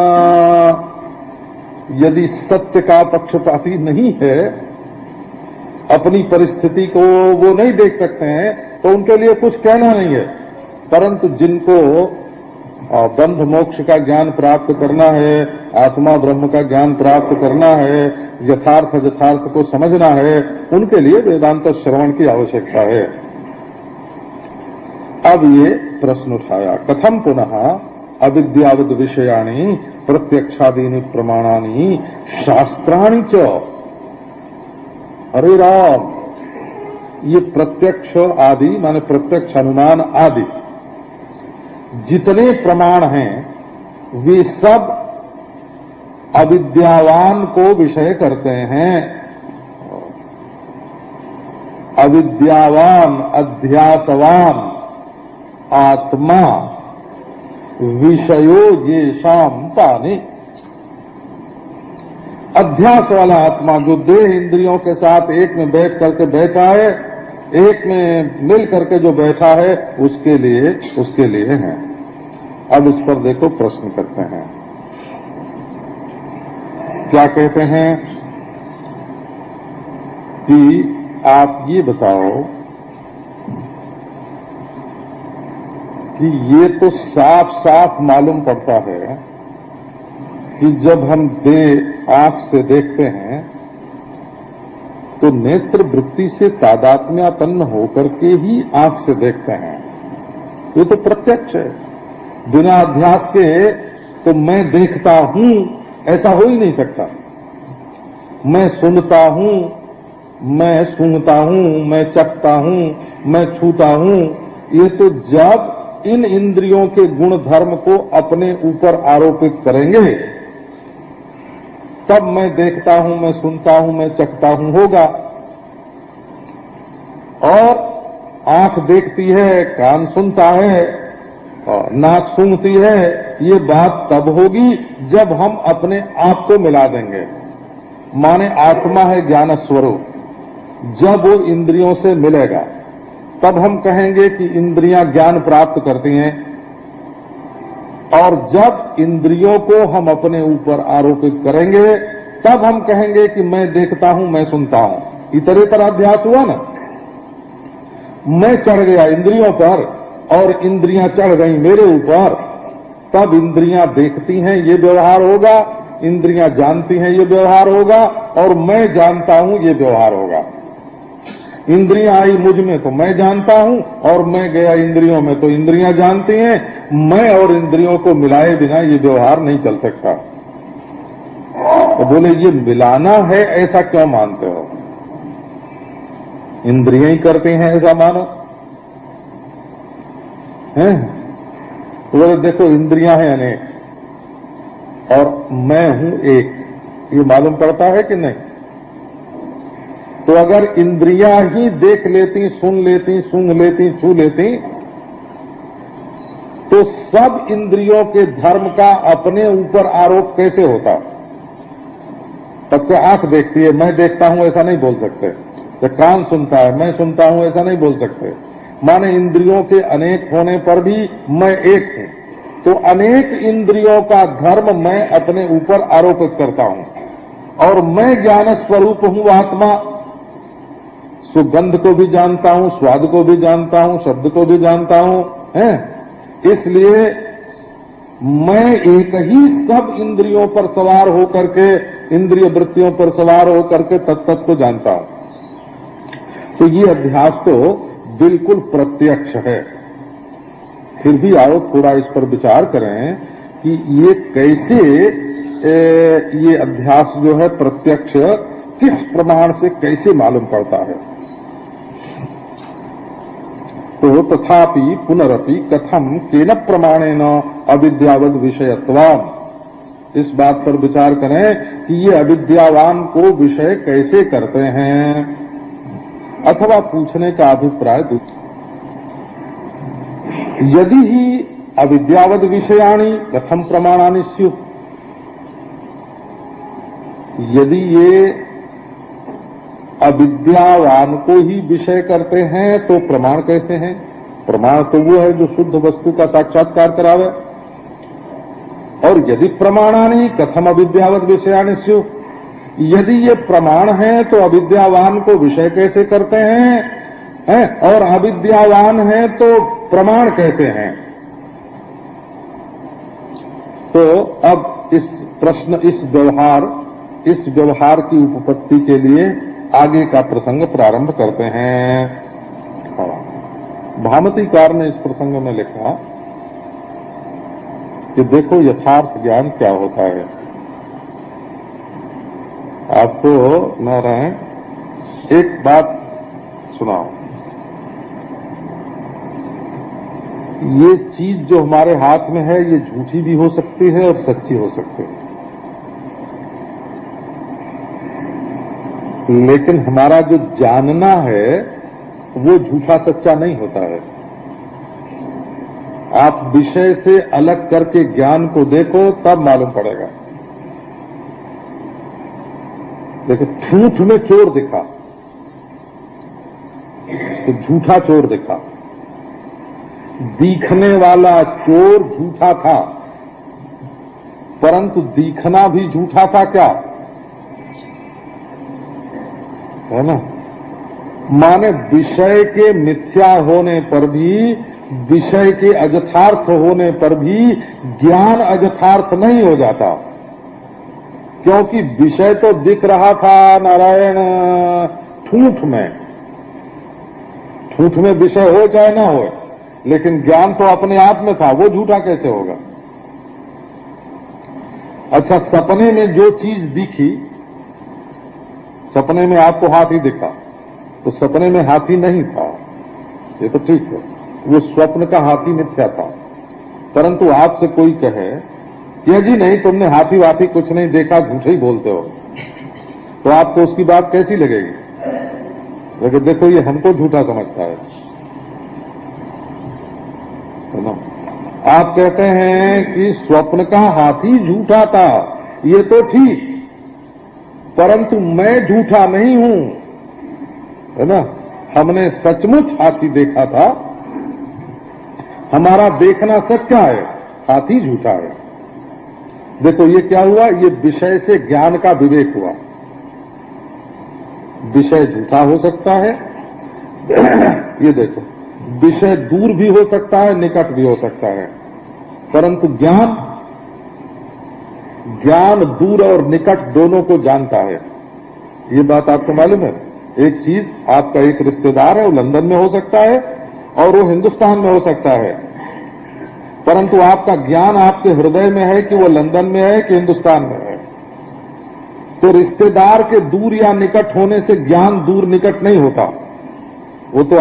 यदि सत्य का पक्षपाती नहीं है, अपनी परिस्थिति को वो नहीं देख सकते हैं, तो उनके लिए कुछ कहना नहीं है। परंतु जिनको बंध मोक्ष का ज्ञान प्राप्त करना है, आत्मा ब्रह्म का ज्ञान प्राप्त करना है, यथार्थ को समझना है, उनके लिए वेदांत श्रवण की आवश्यकता है। अब ये प्रश्न उठाया, कथम पुनः अविद्यावद विषयाणि प्रत्यक्षादीनि प्रमाणानि शास्त्राणि च। अरे राम, ये प्रत्यक्ष आदि माने प्रत्यक्ष अनुमान आदि जितने प्रमाण हैं वे सब अविद्यावान को विषय करते हैं। अविद्यावान अध्यासवान आत्मा विषयो येषाम तानि। अध्यास वाला आत्मा जो देह इंद्रियों के साथ एक में बैठ करके बैठा है, एक में मिल करके जो बैठा है, उसके लिए है। अब इस पर देखो प्रश्न करते हैं, क्या कहते हैं कि आप ये बताओ कि ये तो साफ साफ मालूम पड़ता है कि जब हम आंख से देखते हैं तो नेत्र वृत्ति से तादात्म्यापन्न होकर के ही आंख से देखते हैं। ये तो प्रत्यक्ष है। बिना अध्यास के तो मैं देखता हूं ऐसा हो ही नहीं सकता। मैं सुनता हूं, मैं सूंघता हूं, मैं चखता हूं, मैं छूता हूं, ये तो जब इन इंद्रियों के गुण धर्म को अपने ऊपर आरोपित करेंगे तब मैं देखता हूं, मैं सुनता हूं, मैं चखता हूं होगा। और आंख देखती है, कान सुनता है, नाक सूंघती है, ये बात तब होगी जब हम अपने आप को मिला देंगे। माने आत्मा है ज्ञान स्वरूप, जब वो इंद्रियों से मिलेगा तब हम कहेंगे कि इंद्रियां ज्ञान प्राप्त करती हैं। और जब इंद्रियों को हम अपने ऊपर आरोपित करेंगे तब हम कहेंगे कि मैं देखता हूं, मैं सुनता हूं। इतरेतर अध्यास हुआ ना। मैं चढ़ गया इंद्रियों पर और इंद्रियां चढ़ गई मेरे ऊपर, तब इंद्रियां देखती हैं ये व्यवहार होगा, इंद्रियां जानती हैं ये व्यवहार होगा, और मैं जानता हूं ये व्यवहार होगा। इंद्रियां आई मुझ में तो मैं जानता हूं, और मैं गया इंद्रियों में तो इंद्रियां जानती हैं। मैं और इंद्रियों को मिलाए बिना ये व्यवहार नहीं चल सकता। तो बोले ये मिलाना है ऐसा क्यों मानते हो? इंद्रियां ही करते हैं ऐसा मानो हैं? तो बोले देखो इंद्रियां हैं अनेक और मैं हूं एक, ये मालूम पड़ता है कि नहीं? तो अगर इंद्रियां ही देख लेती, सुन लेती, सूंघ लेती, छू लेती, तो सब इंद्रियों के धर्म का अपने ऊपर आरोप कैसे होता? तब तो आंख देखती है, मैं देखता हूं ऐसा नहीं बोल सकते। तो कान सुनता है, मैं सुनता हूं ऐसा नहीं बोल सकते। माने इंद्रियों के अनेक होने पर भी मैं एक हूं, तो अनेक इंद्रियों का धर्म मैं अपने ऊपर आरोपित करता हूं। और मैं ज्ञान स्वरूप हूं आत्मा, सुगंध को भी जानता हूं, स्वाद को भी जानता हूं, शब्द को भी जानता हूं, हैं? इसलिए मैं एक ही सब इंद्रियों पर सवार होकर के, इंद्रिय वृत्तियों पर सवार होकर के तत्त को जानता हूं। तो ये अध्यास तो बिल्कुल प्रत्यक्ष है। फिर भी आओ थोड़ा इस पर विचार करें कि ये कैसे ये अध्यास जो है प्रत्यक्ष किस प्रमाण से कैसे मालूम पड़ता है। तो तथापि पुनरपि कथम केन प्रमाणेन अविद्यावद विषयत्वाम, इस बात पर विचार करें कि ये अविद्यावान को विषय कैसे करते हैं। अथवा पूछने का अभिप्राय, यदि ही अविद्यावद विषयाणि कथम प्रमाणानि स्युः, यदि ये अविद्यावान को ही विषय करते हैं तो प्रमाण कैसे हैं? प्रमाण तो वो है जो शुद्ध वस्तु का साक्षात्कार करावे। और यदि प्रमाणानि कथम अविद्यावद विषयाणि स्युः, यदि ये प्रमाण है तो अविद्यावान को विषय कैसे करते हैं, और अविद्यावान है तो प्रमाण कैसे हैं? तो अब इस प्रश्न, इस व्यवहार की उपपत्ति के लिए आगे का प्रसंग प्रारंभ करते हैं। भामतीकार ने इस प्रसंग में लिखा कि देखो यथार्थ ज्ञान क्या होता है। आपको नारायण एक बात सुनाओ, ये चीज जो हमारे हाथ में है ये झूठी भी हो सकती है और सच्ची हो सकती है, लेकिन हमारा जो जानना है वो झूठा सच्चा नहीं होता है। आप विषय से अलग करके ज्ञान को देखो तब मालूम पड़ेगा। देखो झूठ में चोर दिखा तो झूठा चोर दिखा, दिखने वाला चोर झूठा था, परंतु दिखना भी झूठा था क्या? है ना? माने विषय के मिथ्या होने पर भी, विषय के अयथार्थ होने पर भी ज्ञान अयथार्थ नहीं हो जाता, क्योंकि विषय तो दिख रहा था नारायण ठूठ में। ठूठ में विषय हो चाहे ना हो, लेकिन ज्ञान तो अपने आप में था, वो झूठा कैसे होगा? अच्छा, सपने में जो चीज दिखी, सपने में आपको हाथी दिखा, तो सपने में हाथी नहीं था, ये तो ठीक है, वो स्वप्न का हाथी मिथ्या था। परंतु आपसे कोई कहे कि जी नहीं, तुमने हाथी वाथी कुछ नहीं देखा, झूठे ही बोलते हो, तो आपको उसकी बात कैसी लगेगी? लेकिन देखो, ये हमको झूठा समझता है ना। आप कहते हैं कि स्वप्न का हाथी झूठा था, ये तो ठीक, परंतु मैं झूठा नहीं हूं, है ना। हमने सचमुच हाथी देखा था, हमारा देखना सच्चा है, हाथी झूठा है। देखो ये क्या हुआ, ये विषय से ज्ञान का विवेक हुआ। विषय झूठा हो सकता है, ये देखो, विषय दूर भी हो सकता है, निकट भी हो सकता है, परंतु ज्ञान दूर और निकट दोनों को जानता है। ये बात आपको मालूम है? एक चीज, आपका एक रिश्तेदार है, वो लंदन में हो सकता है और वो हिंदुस्तान में हो सकता है, परंतु आपका ज्ञान आपके हृदय में है कि वो लंदन में है कि हिंदुस्तान में है। तो रिश्तेदार के दूर या निकट होने से ज्ञान दूर निकट नहीं होता, वो तो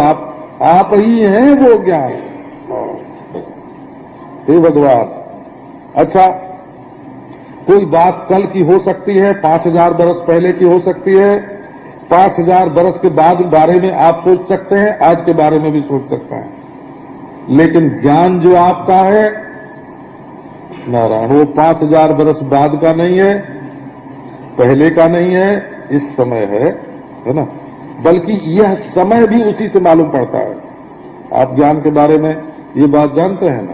आप ही हैं वो ज्ञान। हे भगवान। अच्छा, कोई बात कल की हो सकती है, 5000 बरस पहले की हो सकती है, 5000 बरस के बाद बारे में आप सोच सकते हैं, आज के बारे में भी सोच सकते हैं, लेकिन ज्ञान जो आपका है नारायण, वो 5000 बरस बाद का नहीं है, पहले का नहीं है, इस समय है ना। बल्कि यह समय भी उसी से मालूम पड़ता है। आप ज्ञान के बारे में ये बात जानते हैं ना,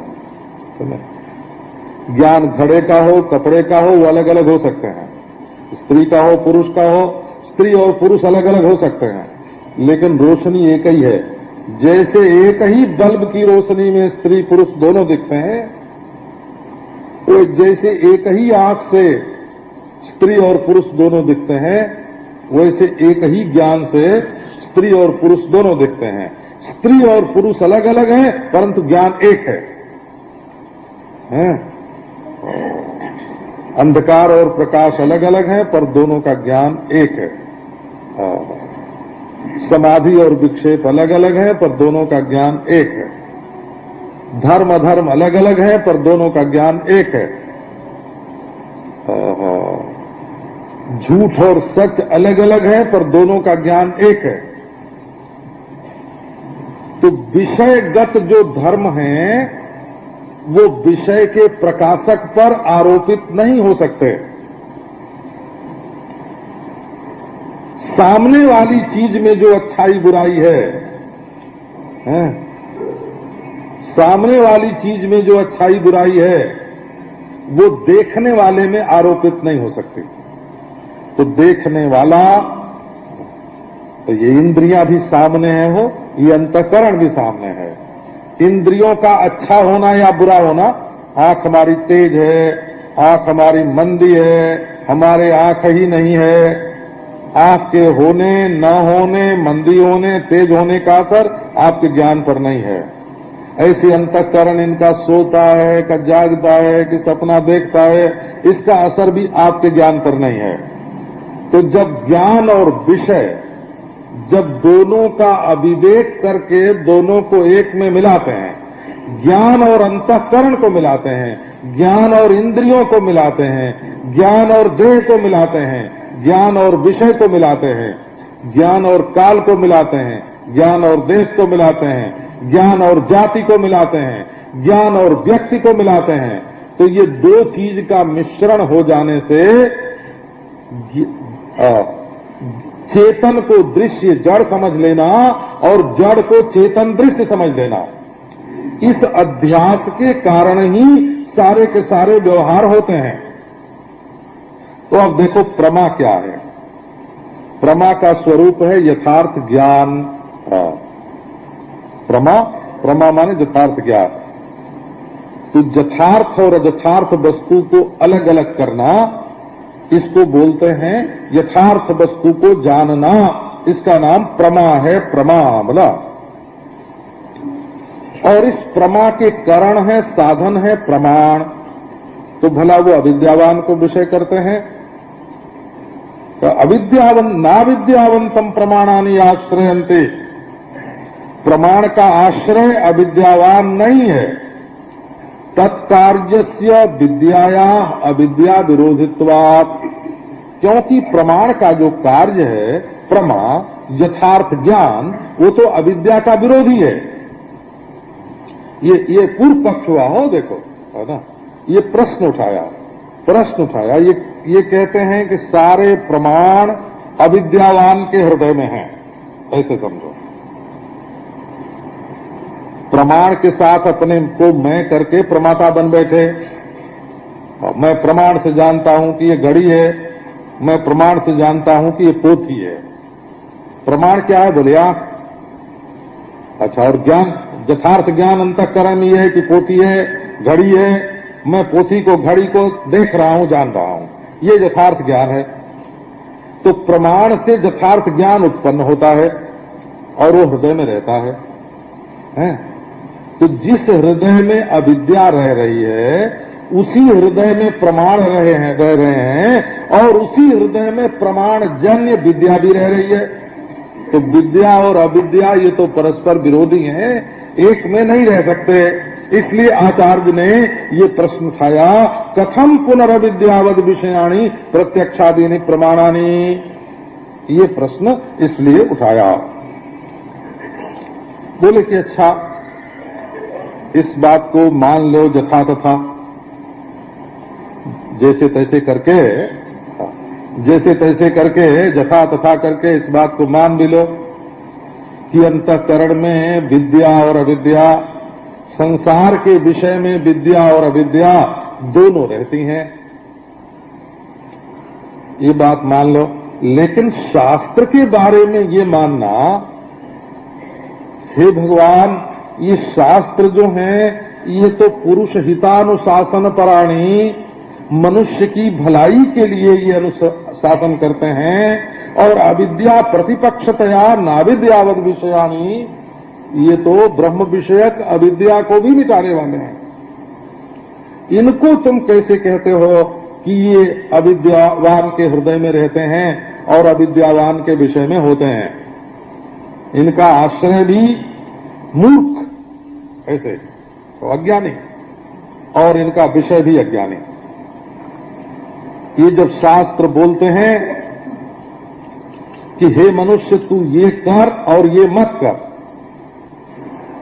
है ना? ज्ञान घड़े का हो, कपड़े का हो, वो अलग अलग हो सकते हैं, स्त्री का हो, पुरुष का हो, स्त्री और पुरुष अलग अलग हो सकते हैं, लेकिन रोशनी एक ही है। जैसे एक ही बल्ब की रोशनी में स्त्री पुरुष दोनों दिखते हैं, तो जैसे एक ही आंख से स्त्री और पुरुष दोनों दिखते हैं, वैसे एक ही ज्ञान से स्त्री और पुरुष दोनों दिखते हैं। स्त्री और पुरुष अलग अलग हैं, परंतु ज्ञान एक है, अंधकार और प्रकाश अलग अलग हैं, पर दोनों का ज्ञान एक है। समाधि और विक्षेप अलग अलग हैं, पर दोनों का ज्ञान एक है। धर्म अधर्म अलग अलग हैं, पर दोनों का ज्ञान एक है। झूठ और सच अलग अलग है, पर दोनों का ज्ञान एक है। तो विषयगत जो धर्म हैं, वो विषय के प्रकाशक पर आरोपित नहीं हो सकते। सामने वाली चीज में जो अच्छाई बुराई है, सामने वाली चीज में जो अच्छाई बुराई है, वो देखने वाले में आरोपित नहीं हो सकती। तो देखने वाला, तो ये इंद्रियां भी सामने है, हो ये अंतःकरण भी सामने है। इंद्रियों का अच्छा होना या बुरा होना, आंख हमारी तेज है, आंख हमारी मंदी है, हमारे आंख ही नहीं है, आंख के होने न होने, मंदी होने, तेज होने का असर आपके ज्ञान पर नहीं है। ऐसे अंतःकरण इनका सोता है, का जागता है, कि सपना देखता है, इसका असर भी आपके ज्ञान पर नहीं है। तो जब ज्ञान और विषय, जब दोनों का अविवेक करके दोनों को एक में मिलाते हैं, ज्ञान और अंतःकरण को मिलाते हैं, ज्ञान और इंद्रियों को मिलाते हैं, ज्ञान और देह को मिलाते हैं, ज्ञान और विषय को मिलाते हैं, ज्ञान और काल को मिलाते हैं, ज्ञान और देश को मिलाते हैं, ज्ञान और जाति को मिलाते हैं, ज्ञान और व्यक्ति को मिलाते हैं, तो ये दो चीज का मिश्रण हो जाने से चेतन को दृश्य जड़ समझ लेना और जड़ को चेतन दृश्य समझ लेना, इस अध्यास के कारण ही सारे के सारे व्यवहार होते हैं। तो अब देखो प्रमा क्या है। प्रमा का स्वरूप है यथार्थ ज्ञान। प्रमा माने यथार्थ ज्ञान। तो यथार्थ और अयथार्थ वस्तु को अलग अलग करना, इसको बोलते हैं यथार्थ वस्तु को जानना। इसका नाम प्रमा है। प्रमा बोला और इस प्रमा के कारण है, साधन है प्रमाण, तो भला वो अविद्यावान को विषय करते हैं? तो नाविद्यावंतम प्रमाणानि आश्रयन्ते, प्रमाण का आश्रय अविद्यावान नहीं है। तत्कार्यस्य विद्याया अविद्या विरोधित्वात्, क्योंकि प्रमाण का जो कार्य है प्रमा यथार्थ ज्ञान, वो तो अविद्या का विरोधी है। ये पूर्व पक्ष हुआ हो, देखो है ना, ये प्रश्न उठाया, ये कहते हैं कि सारे प्रमाण अविद्यावान के हृदय में हैं, ऐसे समझो। प्रमाण के साथ अपने को मैं करके प्रमाता बन बैठे। मैं प्रमाण से जानता हूं कि ये घड़ी है, मैं प्रमाण से जानता हूं कि ये पोथी है। प्रमाण क्या है? बोले आंख। अच्छा, और ज्ञान, यथार्थ ज्ञान अंतःकरण में यह है कि पोथी है, घड़ी है, मैं पोथी को, घड़ी को देख रहा हूं, जान रहा हूं, ये यथार्थ ज्ञान है। तो प्रमाण से यथार्थ ज्ञान उत्पन्न होता है और वो हृदय में रहता है? तो जिस हृदय में अविद्या रह रही है, उसी हृदय में प्रमाण रह रहे हैं और उसी हृदय में प्रमाण जन्य विद्या भी रह रही है। तो विद्या और अविद्या ये तो परस्पर विरोधी हैं, एक में नहीं रह सकते। इसलिए आचार्य ने ये प्रश्न उठाया, कथम पुनरविद्यावद विषयाणी प्रत्यक्षादीनि प्रमाणानि, ये प्रश्न इसलिए उठाया। बोले कि अच्छा, इस बात को मान लो यथा तथा, जैसे तैसे करके यथा तथा करके इस बात को मान भी लो कि अंतःकरण में विद्या और अविद्या, संसार के विषय में विद्या और अविद्या दोनों रहती हैं, ये बात मान लो। लेकिन शास्त्र के बारे में ये मानना, हे भगवान, ये शास्त्र जो हैं ये तो पुरुष हितानुशासन पराणी, मनुष्य की भलाई के लिए ये अनुशासन करते हैं, और अविद्या प्रतिपक्षतया नाविद्यावद विषयाणी, ये तो ब्रह्म विषयक अविद्या को भी मिटाने वाले हैं। इनको तुम कैसे कहते हो कि ये अविद्यावान के हृदय में रहते हैं और अविद्यावान के विषय में होते हैं? इनका आश्रय भी मूर्ख, ऐसे तो अज्ञानी, और इनका विषय भी अज्ञानी। ये जब शास्त्र बोलते हैं कि हे मनुष्य तू ये कर और ये मत कर,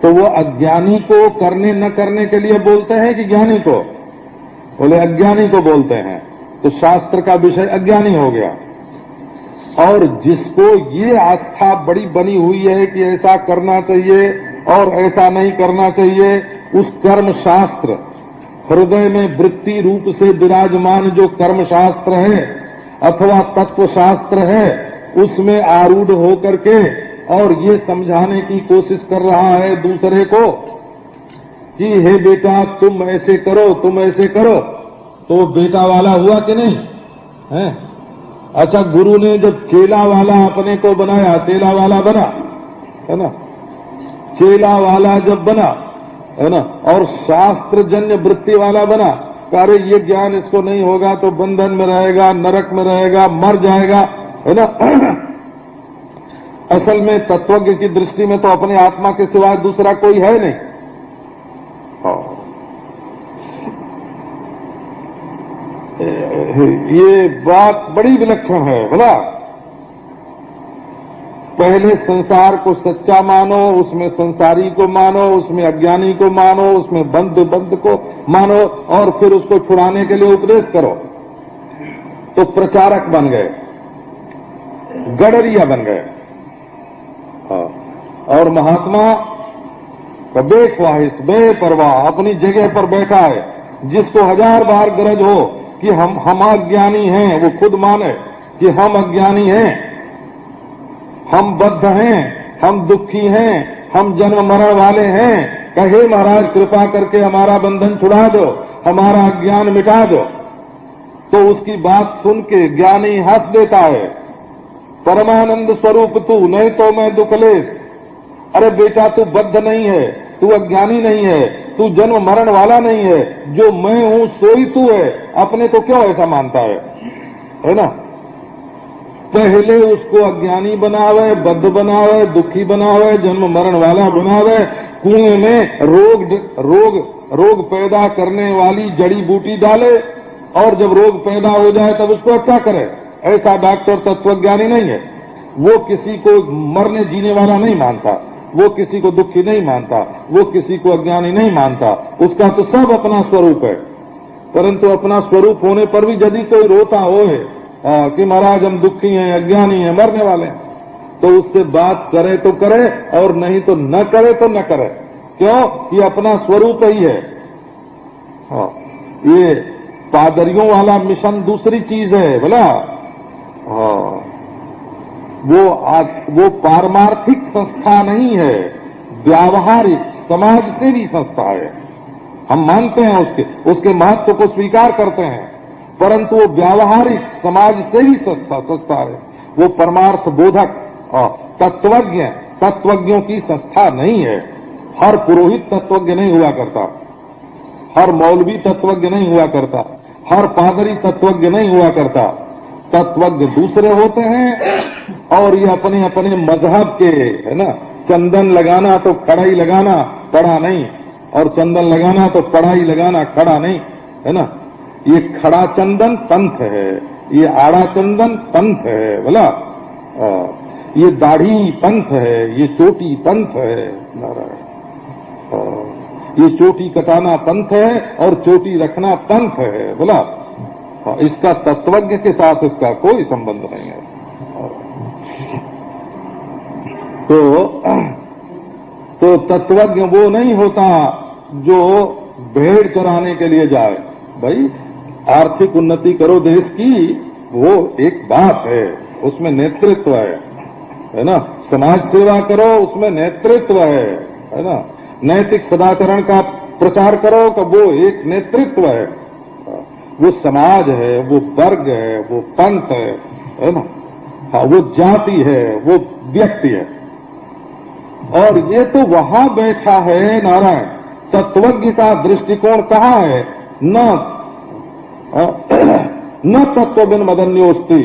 तो वो अज्ञानी को करने न करने के लिए बोलते हैं कि ज्ञानी को? बोले अज्ञानी को बोलते हैं। तो शास्त्र का विषय अज्ञानी हो गया। और जिसको ये आस्था बड़ी बनी हुई है कि ऐसा करना चाहिए और ऐसा नहीं करना चाहिए, उस कर्म शास्त्र, हृदय में वृत्ति रूप से विराजमान जो कर्म शास्त्र है अथवा तत्व शास्त्र है, उसमें आरूढ़ होकर के और ये समझाने की कोशिश कर रहा है दूसरे को कि हे बेटा तुम ऐसे करो, तुम ऐसे करो, तो बेटा वाला हुआ कि नहीं है? अच्छा, गुरु ने जब चेला वाला अपने को बनाया, चेला वाला बना, है ना? चेला वाला जब बना, है ना, और शास्त्र जन्य वृत्ति वाला बना, अरे ये ज्ञान इसको नहीं होगा तो बंधन में रहेगा, नरक में रहेगा, मर जाएगा, है ना? असल में तत्वज्ञ की दृष्टि में तो अपने आत्मा के सिवाय दूसरा कोई है नहीं। ये बात बड़ी विलक्षण है। बोला पहले संसार को सच्चा मानो, उसमें संसारी को मानो, उसमें अज्ञानी को मानो, उसमें बंध को मानो, और फिर उसको छुड़ाने के लिए उपदेश करो। तो प्रचारक बन गए, गडरिया बन गए। और महात्मा बेख्वाहिश, बेपरवाह अपनी जगह पर बैठा है, जिसको 1000 बार गरज हो कि हम अज्ञानी हैं, वो खुद माने कि हम अज्ञानी हैं, हम बद्ध हैं, हम दुखी हैं, हम जन्म मरण वाले हैं, कहे महाराज कृपा करके हमारा बंधन छुड़ा दो, हमारा अज्ञान मिटा दो। तो उसकी बात सुन के ज्ञानी हंस देता है, परमानंद स्वरूप तू, नहीं तो मैं दुखलेश। अरे बेटा तू बद्ध नहीं है, तू अज्ञानी नहीं है, तू जन्म मरण वाला नहीं है, जो मैं हूं सोई तू है, अपने को क्यों ऐसा मानता है ना? पहले उसको अज्ञानी बनावे, बद्ध बनावे, दुखी बनावे, जन्म मरण वाला बनावे, कुएं में रोग पैदा करने वाली जड़ी बूटी डाले, और जब रोग पैदा हो जाए तब उसको अच्छा करे। ऐसा डॉक्टर तत्वज्ञानी नहीं है। वो किसी को मरने जीने वाला नहीं मानता, वो किसी को दुखी नहीं मानता, वो किसी को अज्ञानी नहीं मानता। उसका तो सब अपना स्वरूप है। परंतु अपना स्वरूप होने पर भी यदि कोई रोता हो कि महाराज हम दुखी हैं, अज्ञानी हैं, मरने वाले हैं, तो उससे बात करे तो करे, और नहीं तो न करे तो न करे। क्यों? ये अपना स्वरूप ही है। ये पादरियों वाला मिशन दूसरी चीज है बोला। वो पारमार्थिक संस्था नहीं है, व्यावहारिक समाज सेवी संस्था है। हम मानते हैं उसके महत्व को स्वीकार करते हैं, परंतु वो व्यावहारिक समाज सेवी संस्था है। वो परमार्थ बोधक तत्वज्ञों की संस्था नहीं है। हर पुरोहित तत्वज्ञ नहीं हुआ करता, हर मौलवी तत्वज्ञ नहीं हुआ करता, हर पादरी तत्वज्ञ नहीं हुआ करता। तत्वज्ञ दूसरे होते हैं, और ये अपने अपने मजहब के, है ना, चंदन लगाना तो कड़ाई लगाना पड़ा नहीं, और चंदन लगाना तो कड़ाई लगाना खड़ा नहीं, है ना। ये खड़ा चंदन पंथ है, ये आड़ा चंदन पंथ है बोला। ये दाढ़ी पंथ है, ये चोटी पंथ है, ये चोटी कटाना पंथ है, और चोटी रखना पंथ है बोला। इसका तत्वज्ञ के साथ इसका कोई संबंध नहीं है। तो तत्वज्ञ वो नहीं होता जो भेड़ चराने के लिए जाए। भाई आर्थिक उन्नति करो देश की, वो एक बात है, उसमें नेतृत्व है ना। समाज सेवा करो, उसमें नेतृत्व है ना। नैतिक सदाचरण का प्रचार करो तो वो एक नेतृत्व है। वो समाज है, वो वर्ग है, वो पंथ है ना। हाँ, वो जाति है, वो व्यक्ति है। और ये तो वहां बैठा है नारायण। तत्वज्ञ का दृष्टिकोण कहाँ है? न तत्वविन मदन्योस्ति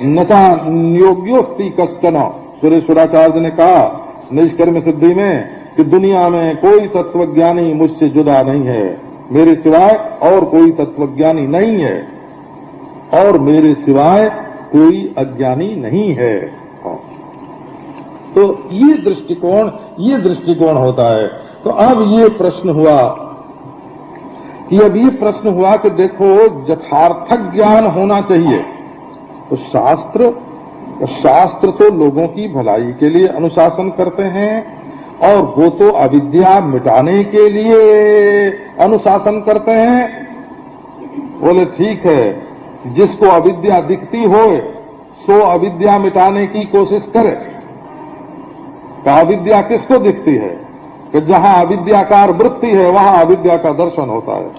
न चा नियोग्योस्ति कश्चन। सुरेश्वराचार्य ने कहा निष्कर्म सिद्धि में कि दुनिया में कोई तत्वज्ञानी मुझसे जुदा नहीं है, मेरे सिवाय और कोई तत्वज्ञानी नहीं है, और मेरे सिवाय कोई अज्ञानी नहीं है। तो ये दृष्टिकोण होता है। तो अब ये प्रश्न हुआ कि देखो यथार्थक ज्ञान होना चाहिए। तो शास्त्र तो लोगों की भलाई के लिए अनुशासन करते हैं, और वो तो अविद्या मिटाने के लिए अनुशासन करते हैं। बोले ठीक है, जिसको अविद्या दिखती हो सो अविद्या मिटाने की कोशिश करे। का अविद्या किसको दिखती है? कि जहां अविद्याकार वृत्ति है वहां अविद्या का दर्शन होता है।